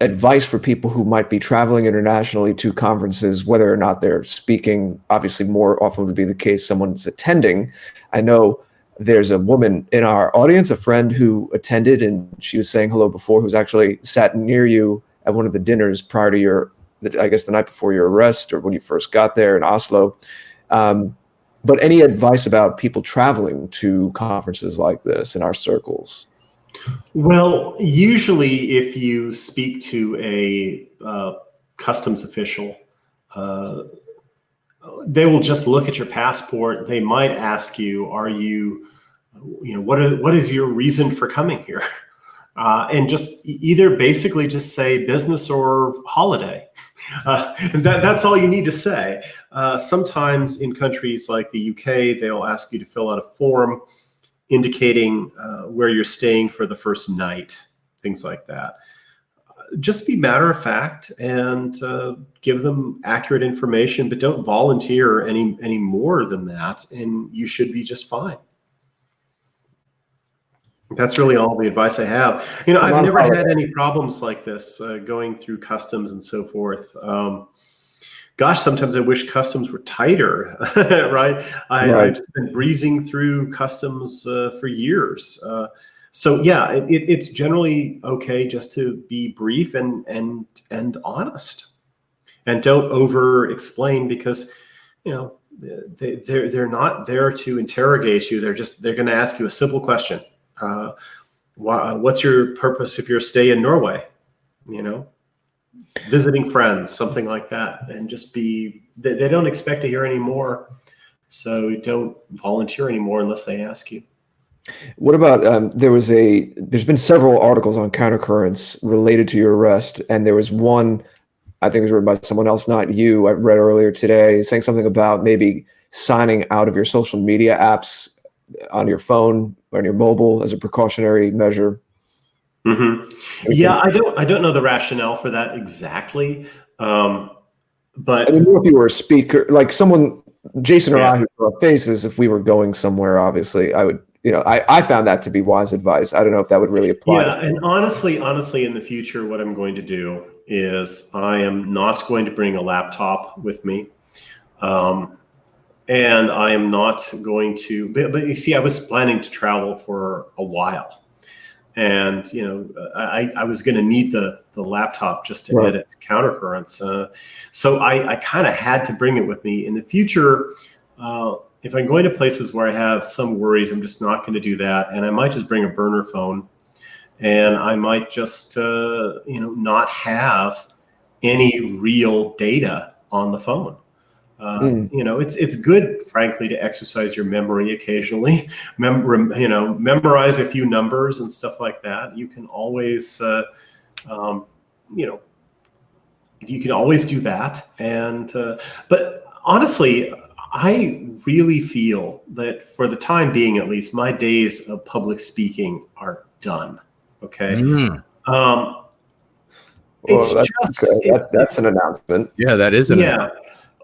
advice for people who might be traveling internationally to conferences, whether or not they're speaking? Obviously, more often would be the case someone's attending. I know there's a woman in our audience, a friend who attended, and she was saying hello before, who's actually sat near you at one of the dinners prior to the night before your arrest, or when you first got there in Oslo. But any advice about people traveling to conferences like this in our circles? Well, usually if you speak to a customs official, they will just look at your passport. They might ask you, what is your reason for coming here? And just either basically just say business or holiday. That's all you need to say. Sometimes in countries like the UK, they'll ask you to fill out a form indicating where you're staying for the first night, things like that. Just be matter of fact and give them accurate information, but don't volunteer any more than that, and you should be just fine. That's really all the advice I have. I've never had any problems like this going through customs and so forth. Gosh, sometimes I wish customs were tighter, right? I've just been breezing through customs for years. So yeah, it's generally okay just to be brief and honest, and don't over explain, because they're not there to interrogate you. They're going to ask you a simple question. What's your purpose if you're stay in Norway? Visiting friends, something like that, and just they don't expect to hear any more. So don't volunteer anymore unless they ask you. What about there's been several articles on countercurrents related to your arrest, and there was one I think it was written by someone else, not you. I read earlier today saying something about maybe signing out of your social media apps on your phone or on your mobile as a precautionary measure. Mm-hmm. Yeah, I don't know the rationale for that exactly. But I mean, if you were a speaker, like someone, Jason or yeah. I, who draw faces, if we were going somewhere, obviously, I would, I found that to be wise advice. I don't know if that would really apply. Yeah, and honestly, in the future, what I'm going to do is I am not going to bring a laptop with me. And I am not going to, but you see, I was planning to travel for a while. And, I was going to need the laptop just to Right. edit countercurrents. So I kind of had to bring it with me. In the future, if I'm going to places where I have some worries, I'm just not going to do that. And I might just bring a burner phone, and I might just, not have any real data on the phone. It's good, frankly, to exercise your memory occasionally. Memorize a few numbers and stuff like that. You can always, you can always do that. And but honestly, I really feel that for the time being, at least, my days of public speaking are done. Okay. It's Well, just that's an announcement. Yeah, that is an yeah.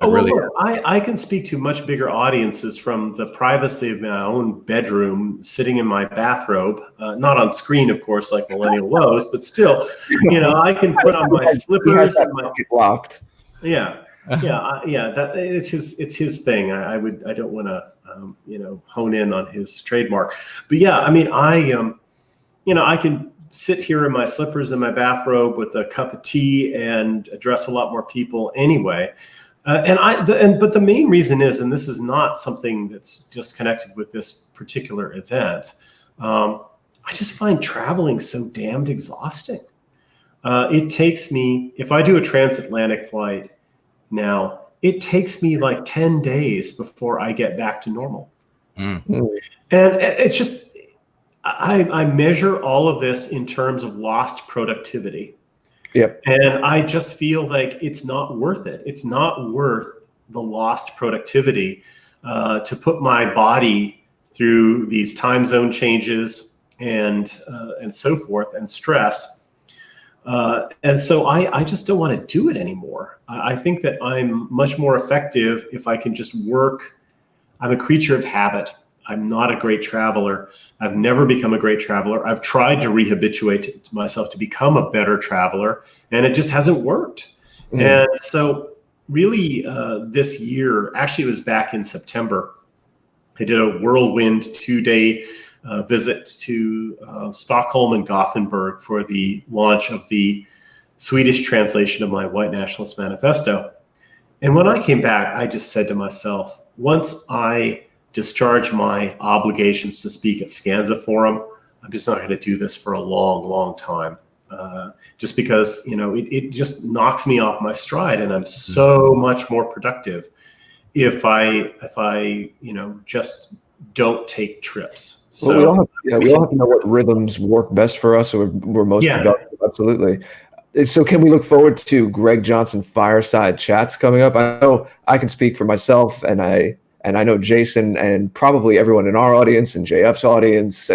It really look, I can speak to much bigger audiences from the privacy of my own bedroom, sitting in my bathrobe, not on screen, of course, like Millennial Woes, but still, I can put on my slippers and my locked. yeah. That it's his thing. I don't want to hone in on his trademark, but yeah, I mean, I can sit here in my slippers and my bathrobe with a cup of tea and address a lot more people anyway. But the main reason is, and this is not something that's just connected with this particular event, I just find traveling so damned exhausting. It takes me, if I do a transatlantic flight now, it takes me like 10 days before I get back to normal. And it's just, I measure all of this in terms of lost productivity. Yep. And I just feel like it's not worth it. It's not worth the lost productivity to put my body through these time zone changes and so forth, and stress. And so I just don't want to do it anymore. I think that I'm much more effective if I can just work. I'm a creature of habit. I'm not a great traveler. I've never become a great traveler. I've tried to rehabituate myself to become a better traveler, and it just hasn't worked. And so really this year, actually it was back in September, I did a whirlwind 2-day visit to Stockholm and Gothenburg for the launch of the Swedish translation of my White Nationalist Manifesto. And when I came back, I just said to myself, once I discharge my obligations to speak at Scanza Forum, I'm just not going to do this for a long, long time. Just because, it just knocks me off my stride, and I'm so much more productive if I just don't take trips. So well, we all have to know what rhythms work best for us, or we're most productive. Absolutely. So can we look forward to Greg Johnson fireside chats coming up? I know I can speak for myself, and I know Jason and probably everyone in our audience and JF's audience,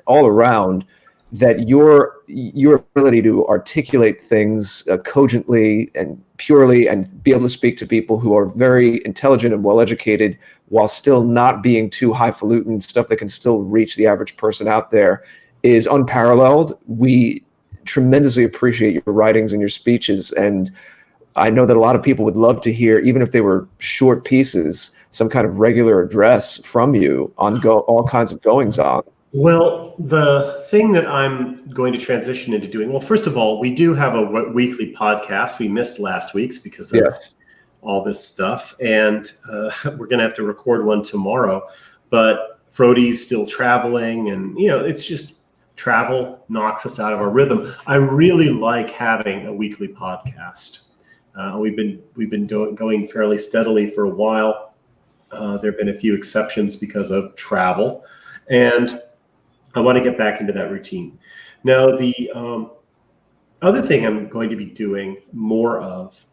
all around, that your ability to articulate things cogently and purely, and be able to speak to people who are very intelligent and well-educated while still not being too highfalutin, stuff that can still reach the average person out there, is unparalleled. We tremendously appreciate your writings and your speeches, and I know that a lot of people would love to hear, even if they were short pieces, some kind of regular address from you on all kinds of goings on. Well, the thing that I'm going to transition into doing, well, first of all, we do have a weekly podcast. We missed last week's because of all this stuff, and we're going to have to record one tomorrow. But Frody's still traveling, and it's just travel knocks us out of our rhythm. I really like having a weekly podcast. We've been going fairly steadily for a while. There have been a few exceptions because of travel, and I want to get back into that routine. Now, other thing I'm going to be doing more of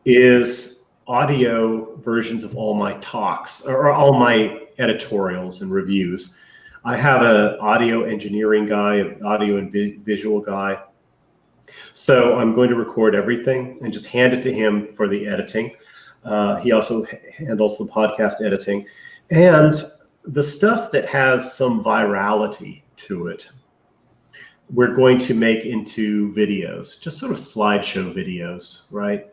is audio versions of all my talks or all my editorials and reviews. I have an audio engineering guy, an audio and visual guy. So I'm going to record everything and just hand it to him for the editing. He also handles the podcast editing. And the stuff that has some virality to it, we're going to make into videos, just sort of slideshow videos, right?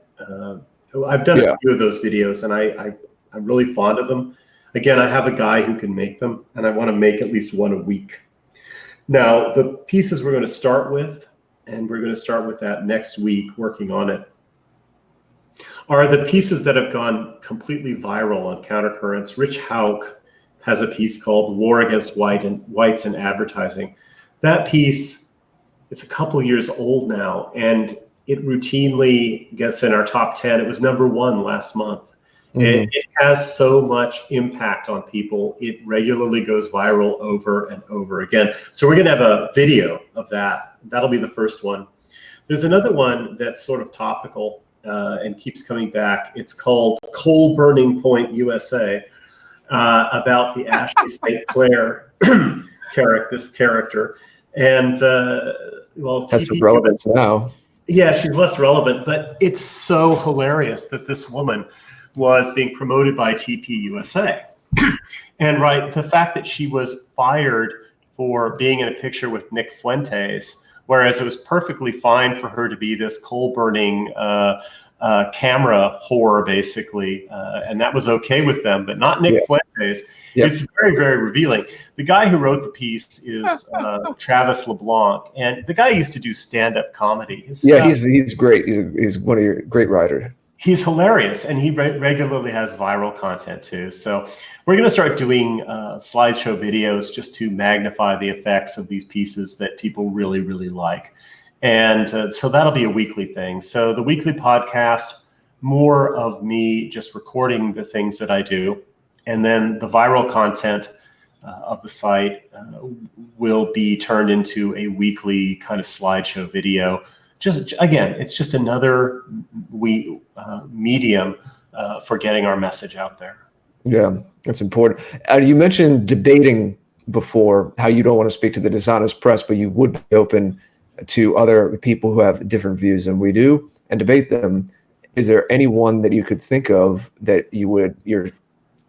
I've done a few of those videos, and I'm really fond of them. Again, I have a guy who can make them, and I want to make at least one a week. Now, the pieces we're going to start with, and we're going to start with that next week, working on it, are the pieces that have gone completely viral on Countercurrents. Rich Hauk has a piece called War Against Whites in Advertising. That piece, it's a couple years old now, and it routinely gets in our top 10. It was #1 last month. Mm-hmm. It has so much impact on people. It regularly goes viral over and over again. So we're going to have a video of that. That'll be the first one. There's another one that's sort of topical and keeps coming back. It's called Coal Burning Point USA, about the Ashley St. Clair character. And well, has some relevance now. Yeah, she's less relevant, but it's so hilarious that this woman was being promoted by TP USA. And right, the fact that she was fired for being in a picture with Nick Fuentes, whereas it was perfectly fine for her to be this coal burning camera whore, basically, and that was okay with them, but not Nick Fuentes. It's very, very revealing. The guy who wrote the piece is Travis LeBlanc, and the guy used to do stand-up comedy. He's great. He's one of your great writers. He's hilarious, and he regularly has viral content too. So we're going to start doing slideshow videos just to magnify the effects of these pieces that people really, really like. And so that'll be a weekly thing. So the weekly podcast, more of me just recording the things that I do. And then the viral content of the site will be turned into a weekly kind of slideshow video. Just again, it's just another medium for getting our message out there. Yeah, that's important. You mentioned debating before, how you don't want to speak to the dishonest press, but you would be open to other people who have different views than we do and debate them. Is there anyone that you could think of that you're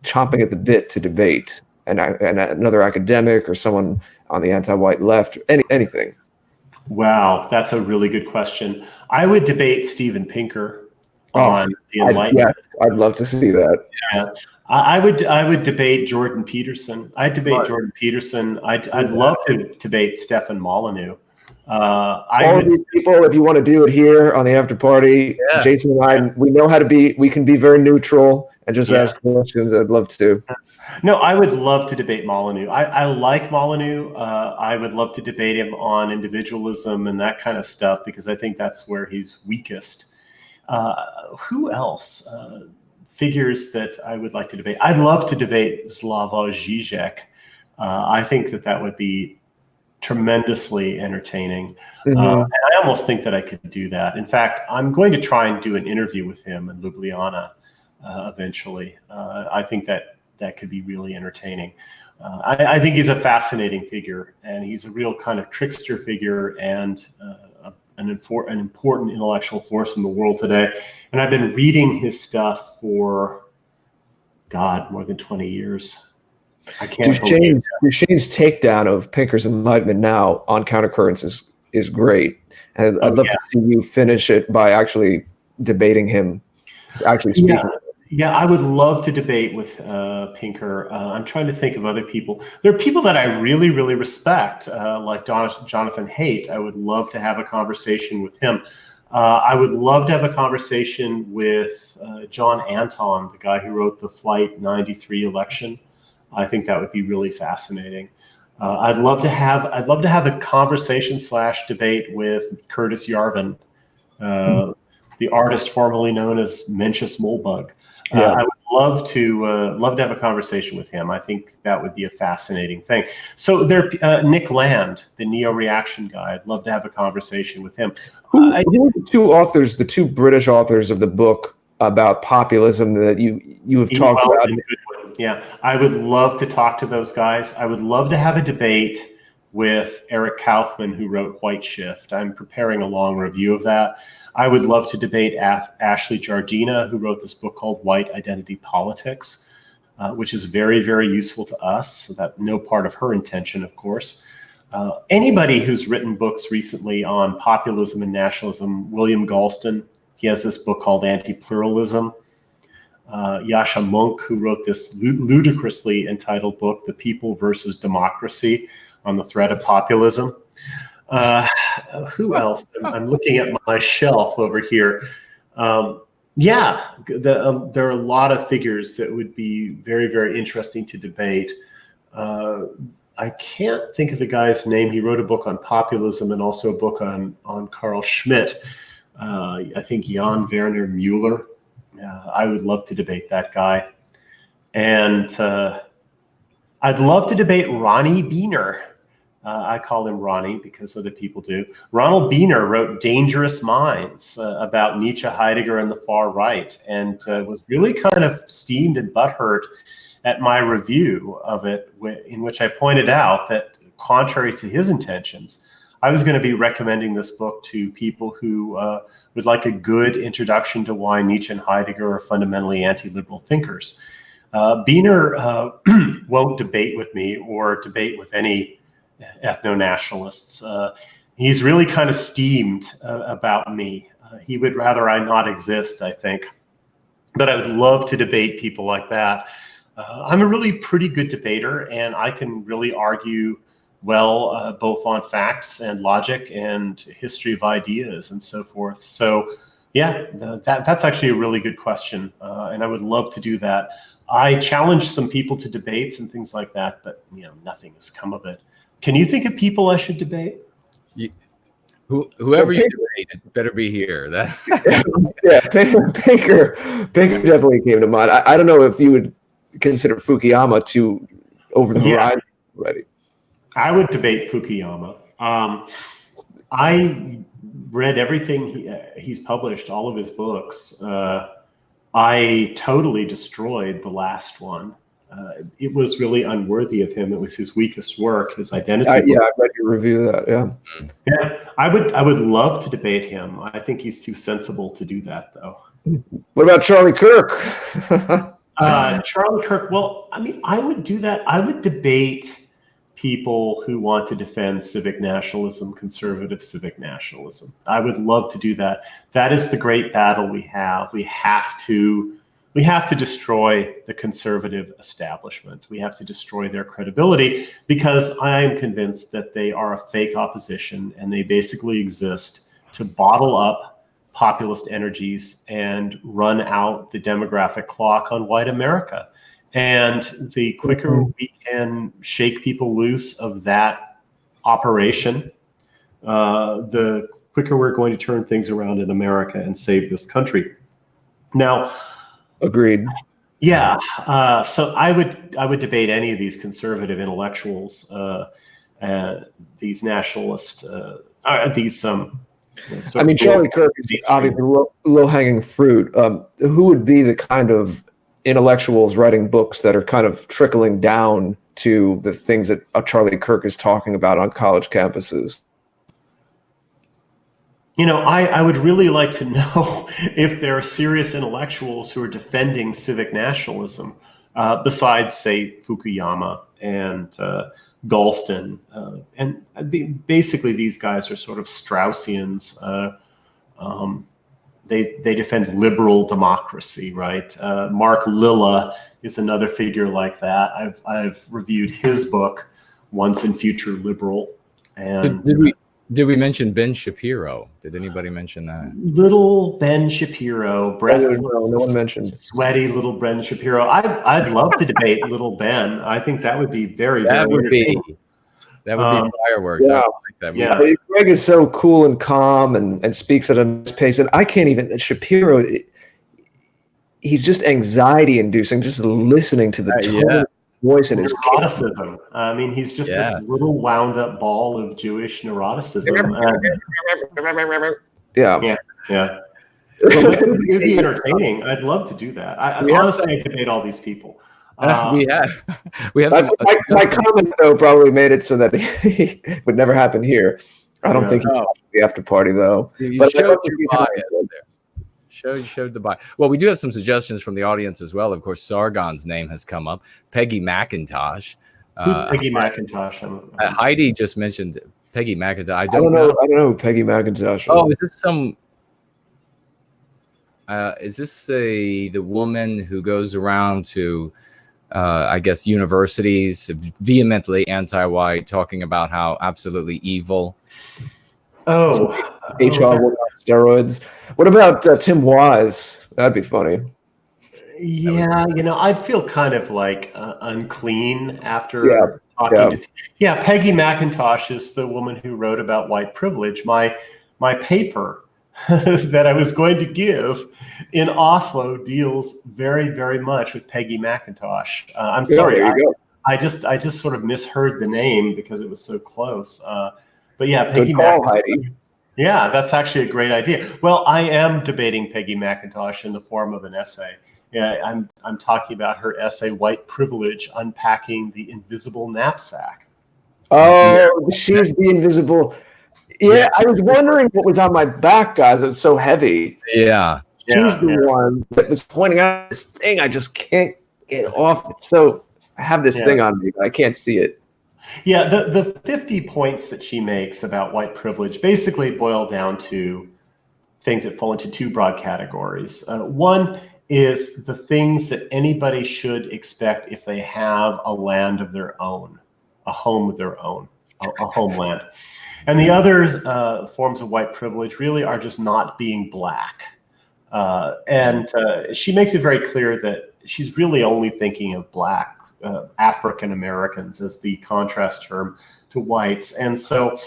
chomping at the bit to debate, and another academic or someone on the anti-white left, anything? Wow, that's a really good question. I would debate Steven Pinker on the Enlightenment. I'd love to see that. Yeah. I would debate Jordan Peterson. I'd debate Jordan Peterson. I'd love to debate Stefan Molyneux. All these people, if you want to do it here on the after party, Jason and I, we can be very neutral and just ask questions. I'd love to. No, I would love to debate Molyneux. I like Molyneux. I would love to debate him on individualism and that kind of stuff, because I think that's where he's weakest. Who else? Figures that I would like to debate. I'd love to debate Slavoj Žižek. I think that would be tremendously entertaining. And I almost think that I could do that. In fact, I'm going to try and do an interview with him in Ljubljana eventually. I think that could be really entertaining. I think he's a fascinating figure, and he's a real kind of trickster figure and an important intellectual force in the world today. And I've been reading his stuff for, more than 20 years. I can't Duchesne's takedown of Pinker's Enlightenment now on Countercurrents is great. And I'd love to see you finish it by actually debating him, actually speaking. Yeah, I would love to debate with Pinker. I'm trying to think of other people. There are people that I really, really respect, like Jonathan Haidt. I would love to have a conversation with him. I would love to have a conversation with John Anton, the guy who wrote the Flight 93 election. I think that would be really fascinating. I'd love to have a conversation / debate with Curtis Yarvin, the artist formerly known as Mencius Moldbug. I would love to have a conversation with him. I think that would be a fascinating thing. So Nick Land, the neo-reaction guy, I'd love to have a conversation with him. Who are the two authors, the two British authors of the book about populism that you have talked about? Yeah, I would love to talk to those guys. I would love to have a debate with Eric Kaufman, who wrote White Shift. I'm preparing a long review of that. I would love to debate Ashley Jardina, who wrote this book called White Identity Politics, which is very, very useful to us. So that no part of her intention, of course. Anybody who's written books recently on populism and nationalism, William Galston, he has this book called Anti-Pluralism. Yasha Monk, who wrote this ludicrously entitled book, The People versus Democracy, on the threat of populism. Who else? I'm looking at my shelf over here. There are a lot of figures that would be very, very interesting to debate. I can't think of the guy's name. He wrote a book on populism and also a book on Carl Schmitt. I think Jan Werner Mueller. I would love to debate that guy. And I'd love to debate Ronnie Beaner. I call him Ronnie because other people do. Ronald Beaner wrote Dangerous Minds about Nietzsche, Heidegger, and the far right, and was really kind of steamed and butthurt at my review of it, in which I pointed out that contrary to his intentions, I was going to be recommending this book to people who would like a good introduction to why Nietzsche and Heidegger are fundamentally anti-liberal thinkers. Beaner won't debate with me or debate with any ethno-nationalists. He's really kind of steamed about me. He would rather I not exist, I think. But I would love to debate people like that. I'm a really pretty good debater, and I can really argue well, both on facts and logic and history of ideas and so forth. So yeah, that's actually a really good question. And I would love to do that. I challenged some people to debates and things like that, but nothing has come of it. Can you think of people I should debate? Whoever you debate better be here. Baker definitely came to mind. I don't know if you would consider Fukuyama too over the horizon already. I would debate Fukuyama. I read everything he's published, all of his books. I totally destroyed the last one. It was really unworthy of him. It was his weakest work, his identity. I read your review of that. Yeah. I would love to debate him. I think he's too sensible to do that, though. What about Charlie Kirk? Charlie Kirk. Well, I mean, I would do that. I would debate people who want to defend civic nationalism, conservative civic nationalism. I would love to do that. That is the great battle we have. We have to destroy the conservative establishment. We have to destroy their credibility, because I am convinced that they are a fake opposition and they basically exist to bottle up populist energies and run out the demographic clock on white America. And the quicker we can shake people loose of that operation, the quicker we're going to turn things around in America and save this country. Now, agreed. Yeah. So I would debate any of these conservative intellectuals, these nationalist, I mean, Charlie Kirk is obviously low-hanging fruit. Who would be the kind of intellectuals writing books that are kind of trickling down to the things that Charlie Kirk is talking about on college campuses? I would really like to know if there are serious intellectuals who are defending civic nationalism, besides, say, Fukuyama and Galston. And basically, these guys are sort of Straussians. They defend liberal democracy, right? Mark Lilla is another figure like that. I've reviewed his book, Once and Future Liberal. And did we mention Ben Shapiro? Did anybody mention that? Little Ben Shapiro, breathless, no one mentioned. Sweaty little Ben Shapiro. I'd love to debate little Ben. I think that would be very That would be fireworks. Yeah. I would like that. Yeah. Greg is so cool and calm and speaks at a nice pace, and I can't even. Shapiro, he's just anxiety inducing, just listening to the tone of his voice and his neuroticism. I mean, he's just this little wound up ball of Jewish neuroticism. Yeah. Well, it'd be entertaining. I'd love to do that. Honestly, I debate all these people. We have some. My comment though probably made it so that he would never happen here. I don't think he watched the after party though. You showed your bias there. You showed the bias. Well, we do have some suggestions from the audience as well. Of course, Sargon's name has come up. Peggy McIntosh. Who's Peggy McIntosh? Heidi just mentioned Peggy McIntosh. I don't know. I don't know who Peggy McIntosh is. Oh, is this some? Is this the woman who goes around to, I guess, universities, vehemently anti-white, talking about how absolutely evil? HR on steroids. What about Tim Wise? That'd be funny. Yeah, I'd feel kind of like unclean after talking to. Yeah, Peggy McIntosh is the woman who wrote about white privilege. My paper that I was going to give in Oslo deals very, very much with Peggy McIntosh. I'm sorry, I just sort of misheard the name because it was so close. But yeah, Peggy McIntosh. Yeah, that's actually a great idea. Well, I am debating Peggy McIntosh in the form of an essay. Yeah, I'm talking about her essay, White Privilege, Unpacking the Invisible Knapsack. Oh, she's the invisible. Yeah, I was wondering what was on my back, guys. It was so heavy. Yeah. She's the one that was pointing out this thing I just can't get off. So I have this thing on me, but I can't see it. Yeah, the 50 points that she makes about white privilege basically boil down to things that fall into two broad categories. One is the things that anybody should expect if they have a land of their own, a home of their own, a homeland. And the other forms of white privilege really are just not being Black. And she makes it very clear that she's really only thinking of Black African Americans as the contrast term to whites. And so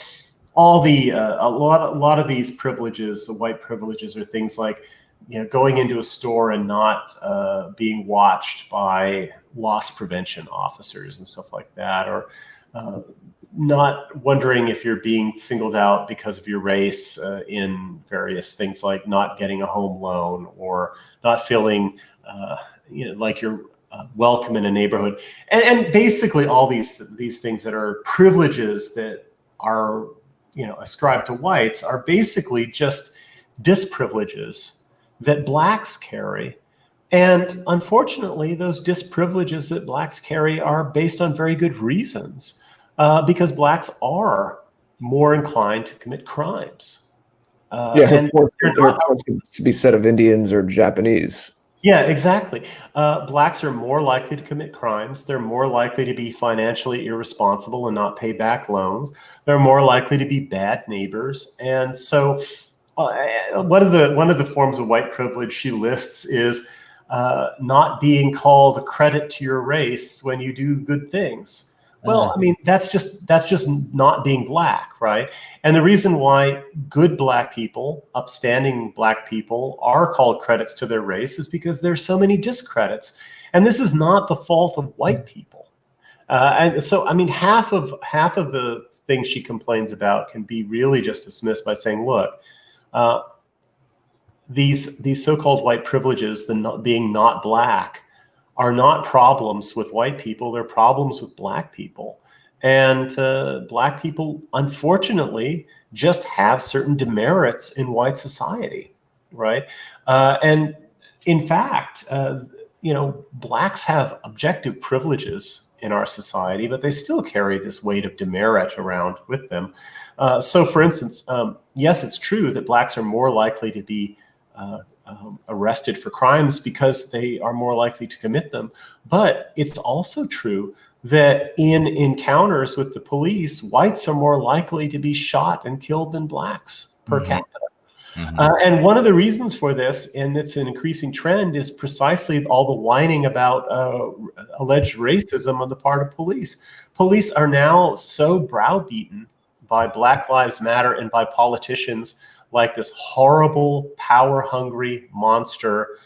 all a lot of these privileges, the white privileges, are things like going into a store and not being watched by loss prevention officers and stuff like that, or not wondering if you're being singled out because of your race in various things like not getting a home loan or not feeling like you're welcome in a neighborhood, and basically all these things that are privileges that are ascribed to whites are basically just disprivileges that Blacks carry. And unfortunately, those disprivileges that Blacks carry are based on very good reasons. Because Blacks are more inclined to commit crimes. Her points could be said of Indians or Japanese. Yeah, exactly. Blacks are more likely to commit crimes. They're more likely to be financially irresponsible and not pay back loans. They're more likely to be bad neighbors. And so one of the forms of white privilege she lists is not being called a credit to your race when you do good things. Well, I mean, that's just not being Black, right? And the reason why good Black people, upstanding Black people, are called credits to their race is because there's so many discredits. And this is not the fault of white people. And so, I mean, half of the things she complains about can be really just dismissed by saying, look, these so-called white privileges, being not Black, are not problems with white people. They're problems with Black people. And Black people, unfortunately, just have certain demerits in white society, right? And in fact, Blacks have objective privileges in our society, but they still carry this weight of demerit around with them. So for instance, yes, it's true that Blacks are more likely to be arrested for crimes because they are more likely to commit them. But it's also true that in encounters with the police, whites are more likely to be shot and killed than Blacks per capita. And one of the reasons for this, and it's an increasing trend, is precisely all the whining about alleged racism on the part of police. Police are now so browbeaten by Black Lives Matter and by politicians like this horrible, power-hungry monster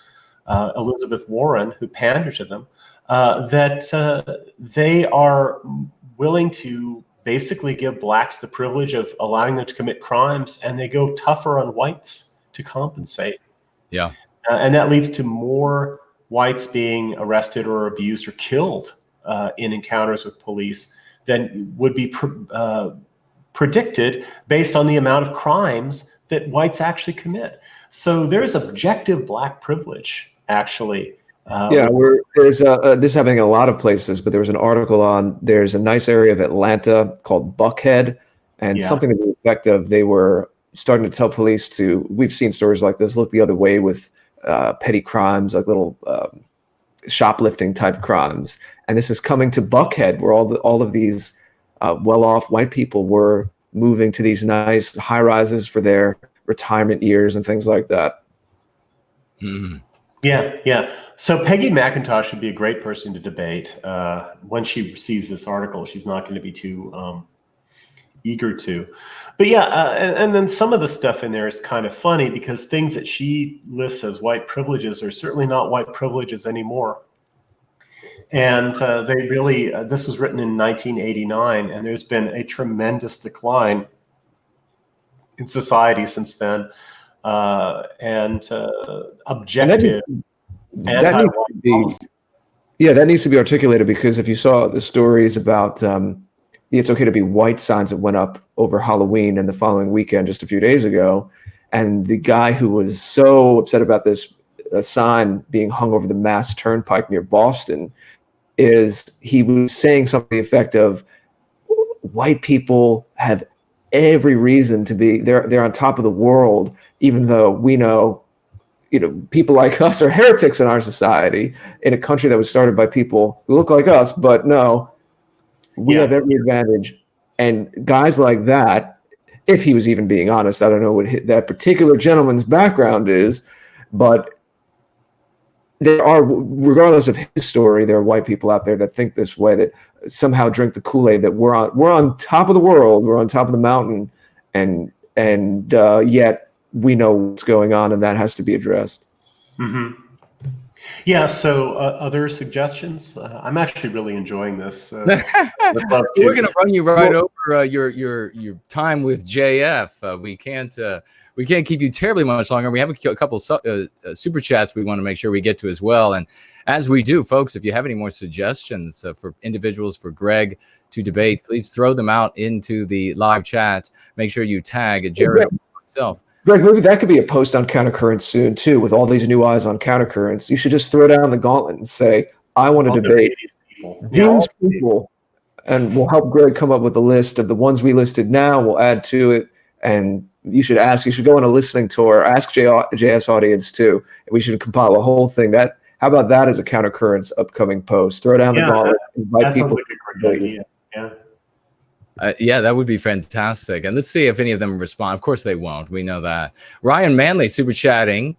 Elizabeth Warren, who pander to them, that they are willing to basically give blacks the privilege of allowing them to commit crimes, and they go tougher on whites to compensate. Yeah. And that leads to more whites being arrested or abused or killed in encounters with police than would be predicted based on the amount of crimes that whites actually commit. So there's objective black privilege, actually. There's this happening in a lot of places, but there was an article on, there's a nice area of Atlanta called Buckhead, and something to the effect of, they were starting to tell police to, we've seen stories like this, look the other way with petty crimes, like little shoplifting type crimes. And this is coming to Buckhead, where all of these well-off white people were moving to these nice high rises for their retirement years and things like that. Mm. Yeah. So Peggy McIntosh would be a great person to debate. When she sees this article, she's not going to be too eager to. But and then some of the stuff in there is kind of funny, because things that she lists as white privileges are certainly not white privileges anymore. And they really, this was written in 1989, and there's been a tremendous decline in society since then. Objective. That needs to be articulated, because if you saw the stories about it's okay to be white signs that went up over Halloween and the following weekend just a few days ago, and the guy who was so upset about this sign being hung over the Mass Turnpike near Boston, he was saying something to the effect of, white people have every reason to be, they're on top of the world, even though we know, people like us are heretics in our society, in a country that was started by people who look like us, but no, we have every advantage. And guys like that, if he was even being honest, I don't know what that particular gentleman's background is, but there are, regardless of his story, there are white people out there that think this way, that somehow drink the Kool-Aid, that we're on top of the world, we're on top of the mountain, and yet we know what's going on, and that has to be addressed. Mm-hmm. Yeah. So other suggestions? I'm actually really enjoying this. We're going to run you right over your time with JF. We can't keep you terribly much longer. We have a couple super chats we want to make sure we get to as well. And as we do, folks, if you have any more suggestions for individuals for Greg to debate, please throw them out into the live chat. Make sure you tag Jared and myself. Greg, maybe that could be a post on Countercurrents soon, too, with all these new eyes on Countercurrents. You should just throw down the gauntlet and say, I want to debate these people, and we'll help Greg come up with a list of the ones we listed now. We'll add to it, and you should go on a listening tour, ask JS audience, too. We should compile a whole thing. How about that as a Countercurrents upcoming post? Throw down the gauntlet, invite people. Sounds like a great idea. Yeah, that would be fantastic. And let's see if any of them respond. Of course they won't. We know that. Ryan Manley super chatting.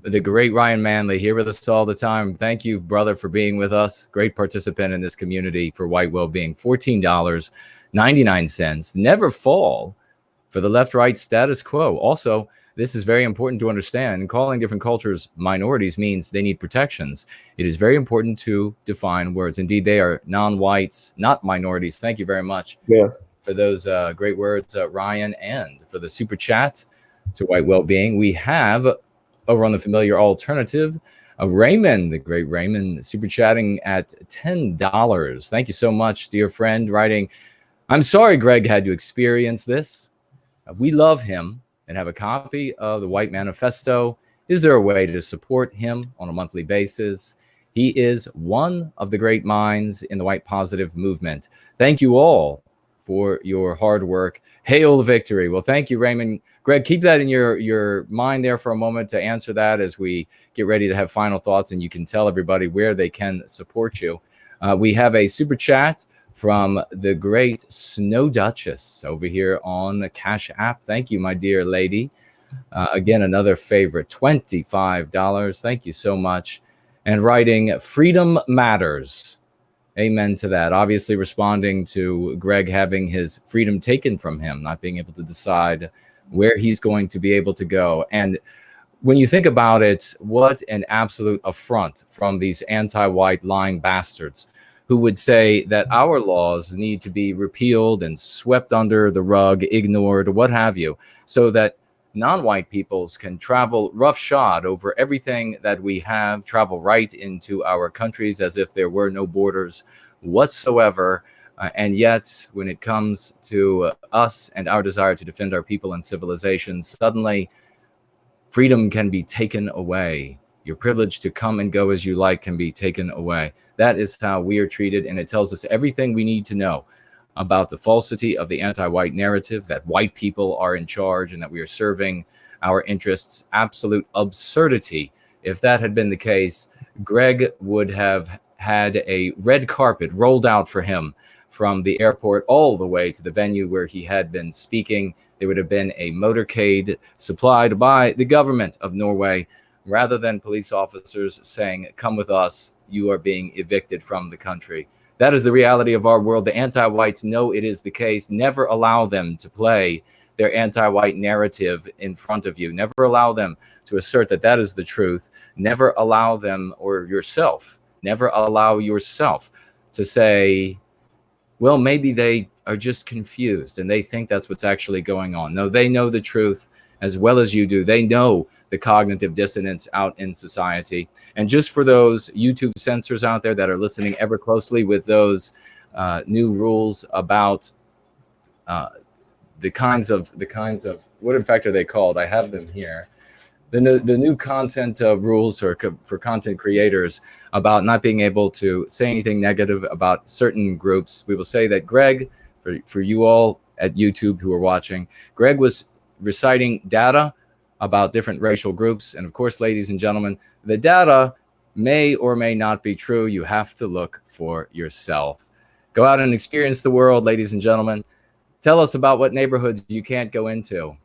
The great Ryan Manley here with us all the time. Thank you, brother, for being with us. Great participant in this community for White Wellbeing. $14.99. Never fall for the left-right status quo. Also, this is very important to understand. Calling different cultures minorities means they need protections. It is very important to define words. Indeed, they are non-whites, not minorities. Thank you very much for those great words, Ryan, and for the super chat to White Wellbeing. We have, over on the familiar alternative, Raymond, the great Raymond, super chatting at $10. Thank you so much, dear friend, writing, I'm sorry Greg had to experience this. We love him and have a copy of the White Manifesto. Is there a way to support him on a monthly basis? He is one of the great minds in the white positive movement. Thank you all for your hard work. Hail the victory. Well, thank you, Raymond. Greg, keep that in your mind there for a moment to answer that as we get ready to have final thoughts, and you can tell everybody where they can support you. We have a super chat from the great Snow Duchess over here on the Cash App. Thank you, my dear lady. Again, another favorite, $25. Thank you so much. And writing, freedom matters. Amen to that. Obviously responding to Greg having his freedom taken from him, not being able to decide where he's going to be able to go. And when you think about it, what an absolute affront from these anti-white lying bastards who would say that our laws need to be repealed and swept under the rug, ignored, what have you, so that non-white peoples can travel roughshod over everything that we have, travel right into our countries as if there were no borders whatsoever. And yet, when it comes to us and our desire to defend our people and civilization, suddenly freedom can be taken away. Your privilege to come and go as you like can be taken away. That is how we are treated, and it tells us everything we need to know about the falsity of the anti-white narrative, that white people are in charge and that we are serving our interests. Absolute absurdity. If that had been the case, Greg would have had a red carpet rolled out for him from the airport all the way to the venue where he had been speaking. There would have been a motorcade supplied by the government of Norway, rather than police officers saying, "Come with us, you are being evicted from the country." That is the reality of our world. The anti-whites know it is the case. Never allow them to play their anti-white narrative in front of you. Never allow them to assert that that is the truth. Never allow them, or yourself, never allow yourself to say, well, maybe they are just confused and they think that's what's actually going on. No, they know the truth as well as you do. They know the cognitive dissonance out in society. And just for those YouTube censors out there that are listening ever closely with those new rules about the kinds of what in fact are they called? I have them here. The new content rules for content creators about not being able to say anything negative about certain groups. We will say that Greg, for you all at YouTube who are watching, Greg was reciting data about different racial groups. And of course, ladies and gentlemen, the data may or may not be true. You have to look for yourself. Go out and experience the world, ladies and gentlemen. Tell us about what neighborhoods you can't go into.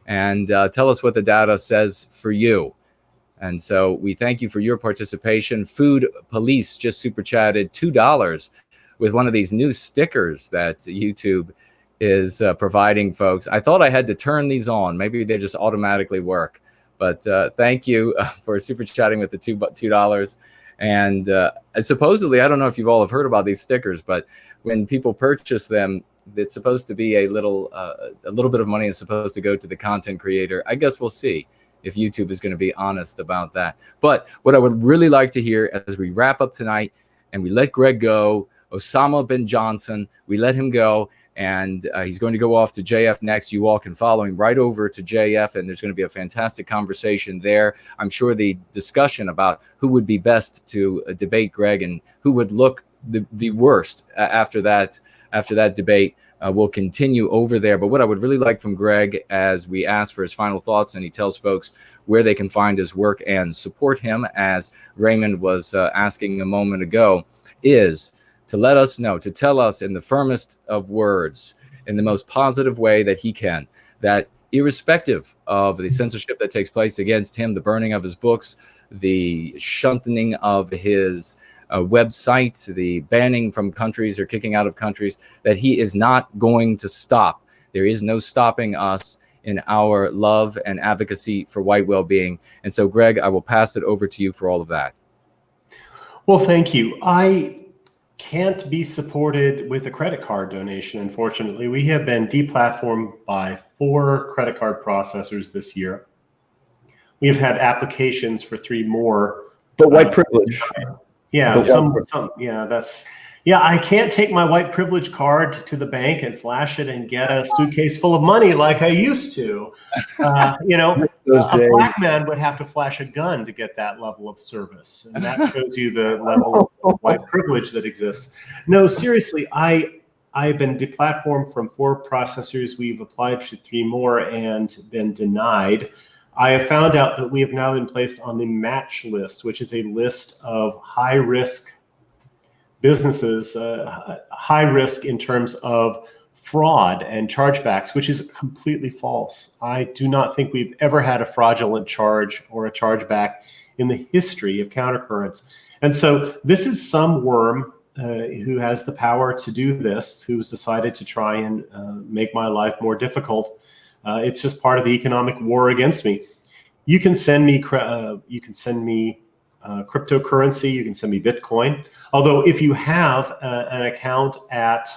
And tell us what the data says for you. And so we thank you for your participation. Food Police just super chatted $2 with one of these new stickers that YouTube is providing folks. I thought I had to turn these on. Maybe they just automatically work. But thank you for super chatting with the $2. And supposedly, I don't know if you've all have heard about these stickers, but when people purchase them, it's supposed to be a little bit of money is supposed to go to the content creator. I guess we'll see if YouTube is going to be honest about that. But what I would really like to hear as we wrap up tonight and we let Greg go, Osama bin Johnson, we let him go, and he's going to go off to JF next. You all can follow him right over to JF, and there's going to be a fantastic conversation there. I'm sure the discussion about who would be best to debate Greg and who would look the worst after that debate will continue over there. But what I would really like from Greg, as we ask for his final thoughts and he tells folks where they can find his work and support him, as Raymond was asking a moment ago, is to let us know, to tell us in the firmest of words, in the most positive way that he can, that irrespective of the censorship that takes place against him, the burning of his books, the shunting of his website, the banning from countries or kicking out of countries, that he is not going to stop. There is no stopping us in our love and advocacy for white well-being. And so, Greg, I will pass it over to you for all of that. Well, thank you. I can't be supported with a credit card donation, unfortunately. We have been deplatformed by 4 credit card processors this year. We have had applications for 3 more. But white privilege. Yeah, I can't take my white privilege card to the bank and flash it and get a suitcase full of money like I used to. A black man would have to flash a gun to get that level of service. And that shows you the level of white privilege that exists. No, seriously, I've been deplatformed from 4 processors. We've applied for 3 more and been denied. I have found out that we have now been placed on the match list, which is a list of high-risk businesses, high risk in terms of fraud and chargebacks, which is completely false. I do not think we've ever had a fraudulent charge or a chargeback in the history of countercurrents. And so this is some worm who has the power to do this, who's decided to try and make my life more difficult. It's just part of the economic war against me. You can send me cryptocurrency. You can send me Bitcoin. Although if you have an account at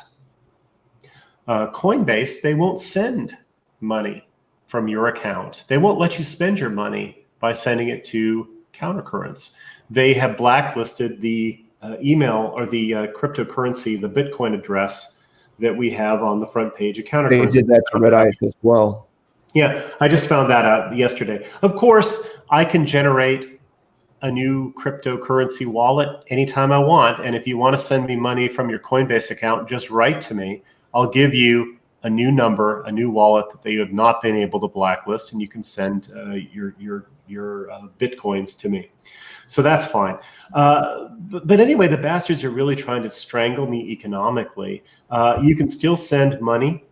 Coinbase, they won't send money from your account. They won't let you spend your money by sending it to countercurrents. They have blacklisted the email or the cryptocurrency, the Bitcoin address that we have on the front page of countercurrency. They did that to Red Ice as well. Yeah, I just found that out yesterday. Of course, I can generate a new cryptocurrency wallet anytime I want. And if you want to send me money from your Coinbase account, just write to me. I'll give you a new number, a new wallet that they have not been able to blacklist, and you can send your Bitcoins to me. So that's fine. But anyway, the bastards are really trying to strangle me economically. You can still send money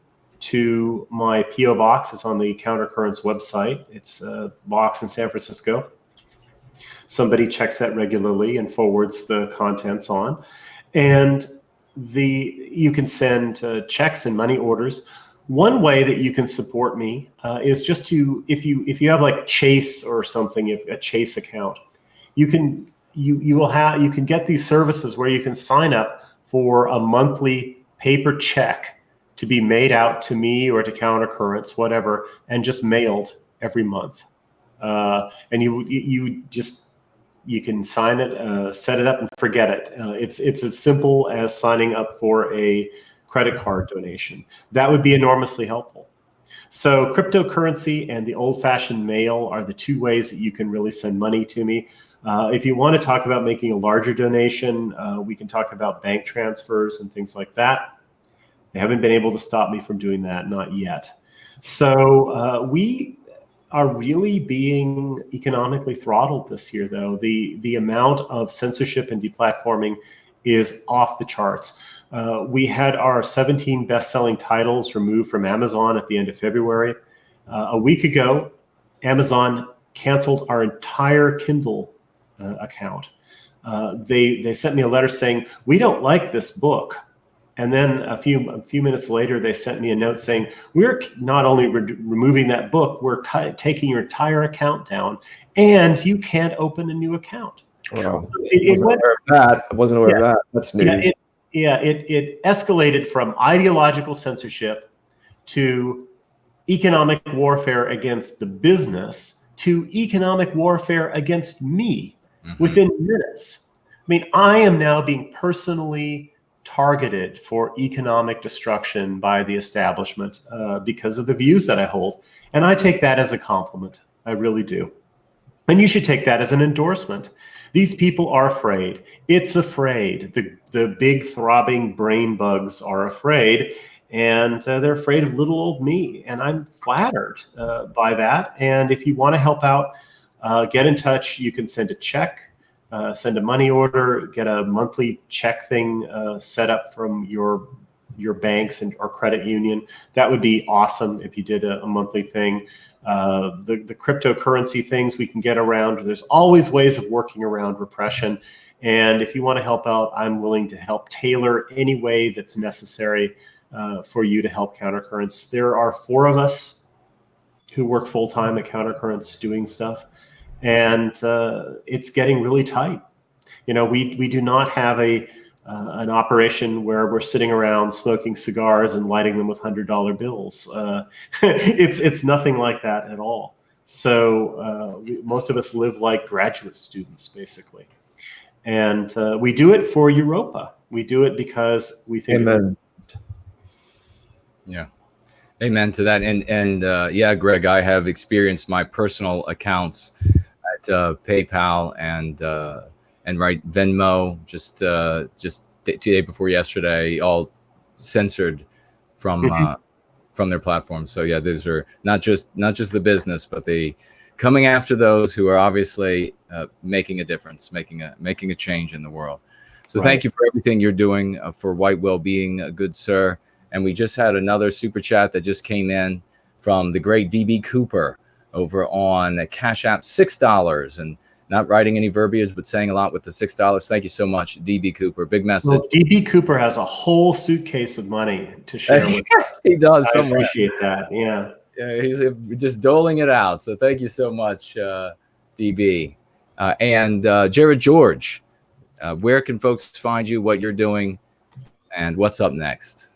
to my P.O. box. It's on the Countercurrents website. It's a box in San Francisco. Somebody checks that regularly and forwards the contents on. And you can send checks and money orders. One way that you can support me is just to, if you have like Chase or something, a Chase account, you can get these services where you can sign up for a monthly paper check to be made out to me or to Countercurrents, whatever, and just mailed every month. And you can sign it, set it up, and forget it. It's as simple as signing up for a credit card donation. That would be enormously helpful. So cryptocurrency and the old-fashioned mail are the two ways that you can really send money to me. If you want to talk about making a larger donation, we can talk about bank transfers and things like that. They haven't been able to stop me from doing that, not yet. So we are really being economically throttled this year, though. The amount of censorship and deplatforming is off the charts. We had our 17 best-selling titles removed from Amazon at the end of February. A week ago, Amazon canceled our entire Kindle account. They sent me a letter saying, "We don't like this book." And then a few minutes later, they sent me a note saying, "We're not only removing that book, we're taking your entire account down, and you can't open a new account." Wow. I wasn't aware of that. That's news. It escalated from ideological censorship to economic warfare against the business to economic warfare against me within minutes. I mean, I am now being personally targeted for economic destruction by the establishment because of the views that I hold. And I take that as a compliment. I really do. And you should take that as an endorsement. These people are afraid. It's afraid. The big throbbing brain bugs are afraid. And they're afraid of little old me. And I'm flattered by that. And if you want to help out, get in touch. You can send a check. Send a money order, get a monthly check thing set up from your banks or credit union. That would be awesome if you did a monthly thing. The cryptocurrency things we can get around. There's always ways of working around repression. And if you want to help out, I'm willing to help tailor any way that's necessary for you to help Countercurrents. There are 4 of us who work full-time at Countercurrents doing stuff. And it's getting really tight. You know, we do not have an operation where we're sitting around smoking cigars and lighting them with $100 bills. It's nothing like that at all. So most of us live like graduate students, basically. And we do it for Europa. We do it because we think. Amen. Yeah. Amen to that. And yeah, Greg, I have experienced my personal accounts at PayPal and Venmo just 2 days before yesterday, all censored from their platforms. So yeah, those are not just the business, but the coming after those who are obviously making a difference, making a change in the world. So right. Thank you for everything you're doing for White Wellbeing, good sir. And we just had another super chat that just came in from the great DB Cooper over on Cash App, $6, and not writing any verbiage, but saying a lot with the $6. Thank you so much, DB Cooper. Big message. Well, DB Cooper has a whole suitcase of money to share with us. He does. I appreciate that. Yeah. He's just doling it out. So thank you so much, DB. And Jared George, where can folks find you, what you're doing, and what's up next?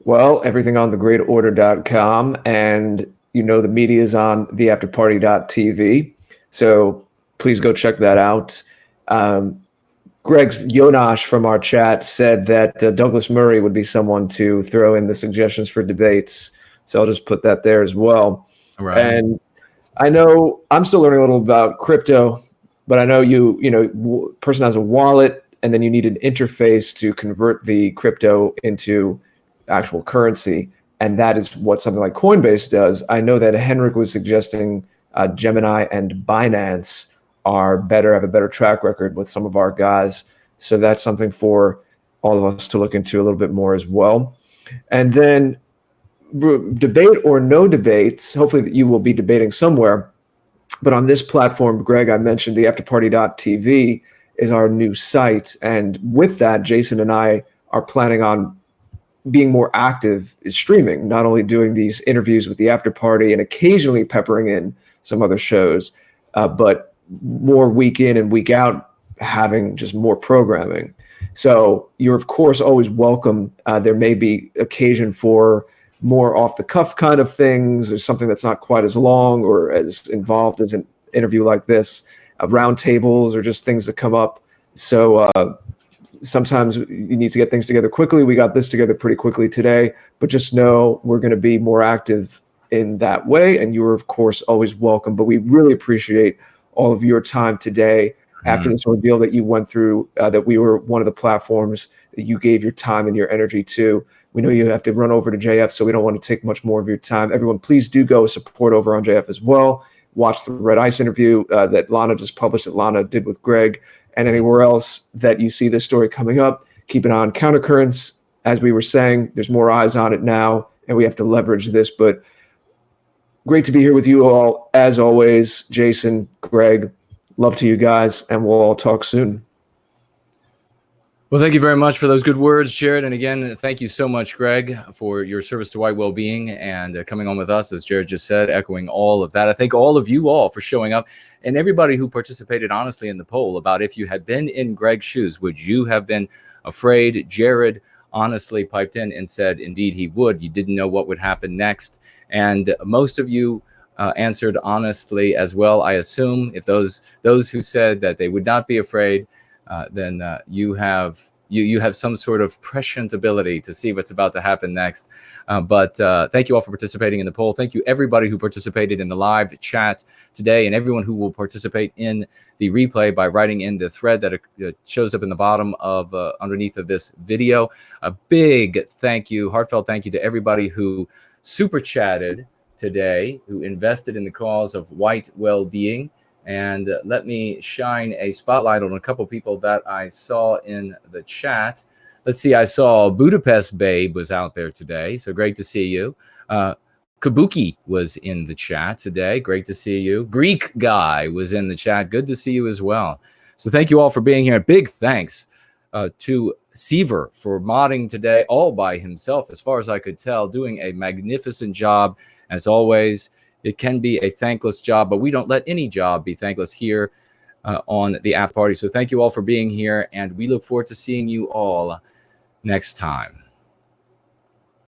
Well, everything on thegreatorder.com, and the media is on theafterparty.tv. So please go check that out. Greg's Yonash from our chat said that Douglas Murray would be someone to throw in the suggestions for debates. So I'll just put that there as well. Right. And I know I'm still learning a little about crypto, but I know person has a wallet, and then you need an interface to convert the crypto into actual currency. And that is what something like Coinbase does. I know that Henrik was suggesting Gemini and Binance have a better track record with some of our guys. So that's something for all of us to look into a little bit more as well. And then debate or no debates, hopefully that you will be debating somewhere. But on this platform, Greg, I mentioned the afterparty.tv is our new site. And with that, Jason and I are planning on being more active streaming, not only doing these interviews with the after party and occasionally peppering in some other shows, but more week in and week out, having just more programming. So you're, of course, always welcome. There may be occasion for more off the cuff kind of things, or something that's not quite as long or as involved as an interview like this, round tables, or just things that come up. So sometimes you need to get things together quickly. We got this together pretty quickly today, but just know we're going to be more active in that way. And you are, of course, always welcome. But we really appreciate all of your time today after this ordeal that you went through, that we were one of the platforms that you gave your time and your energy to. We know you have to run over to JF, so we don't want to take much more of your time. Everyone, please do go support over on JF as well. Watch the Red Ice interview that Lana just published, that Lana did with Greg, and anywhere else that you see this story coming up. Keep an eye on Countercurrents. As we were saying, there's more eyes on it now, and we have to leverage this. But great to be here with you all, as always. Jason, Greg, love to you guys, and we'll all talk soon. Well, thank you very much for those good words, Jared. And again, thank you so much, Greg, for your service to White Wellbeing and coming on with us, as Jared just said, echoing all of that. I thank all of you all for showing up, and everybody who participated honestly in the poll about if you had been in Greg's shoes, would you have been afraid? Jared honestly piped in and said, indeed, he would. You didn't know what would happen next. And most of you answered honestly as well. I assume if those who said that they would not be afraid, then you have some sort of prescient ability to see what's about to happen next. But thank you all for participating in the poll. Thank you everybody who participated in the live chat today, and everyone who will participate in the replay by writing in the thread that shows up in the bottom of underneath of this video. A big thank you, heartfelt thank you to everybody who super chatted today, who invested in the cause of White Wellbeing. And let me shine a spotlight on a couple people that I saw in the chat. Let's see, I saw Budapest Babe was out there today, so great to see you. Kabuki was in the chat today, great to see you. Greek Guy was in the chat, good to see you as well. So thank you all for being here. Big thanks to Seaver for modding today all by himself, as far as I could tell, doing a magnificent job as always. It can be a thankless job, but we don't let any job be thankless here on the After Party. So thank you all for being here, and we look forward to seeing you all next time.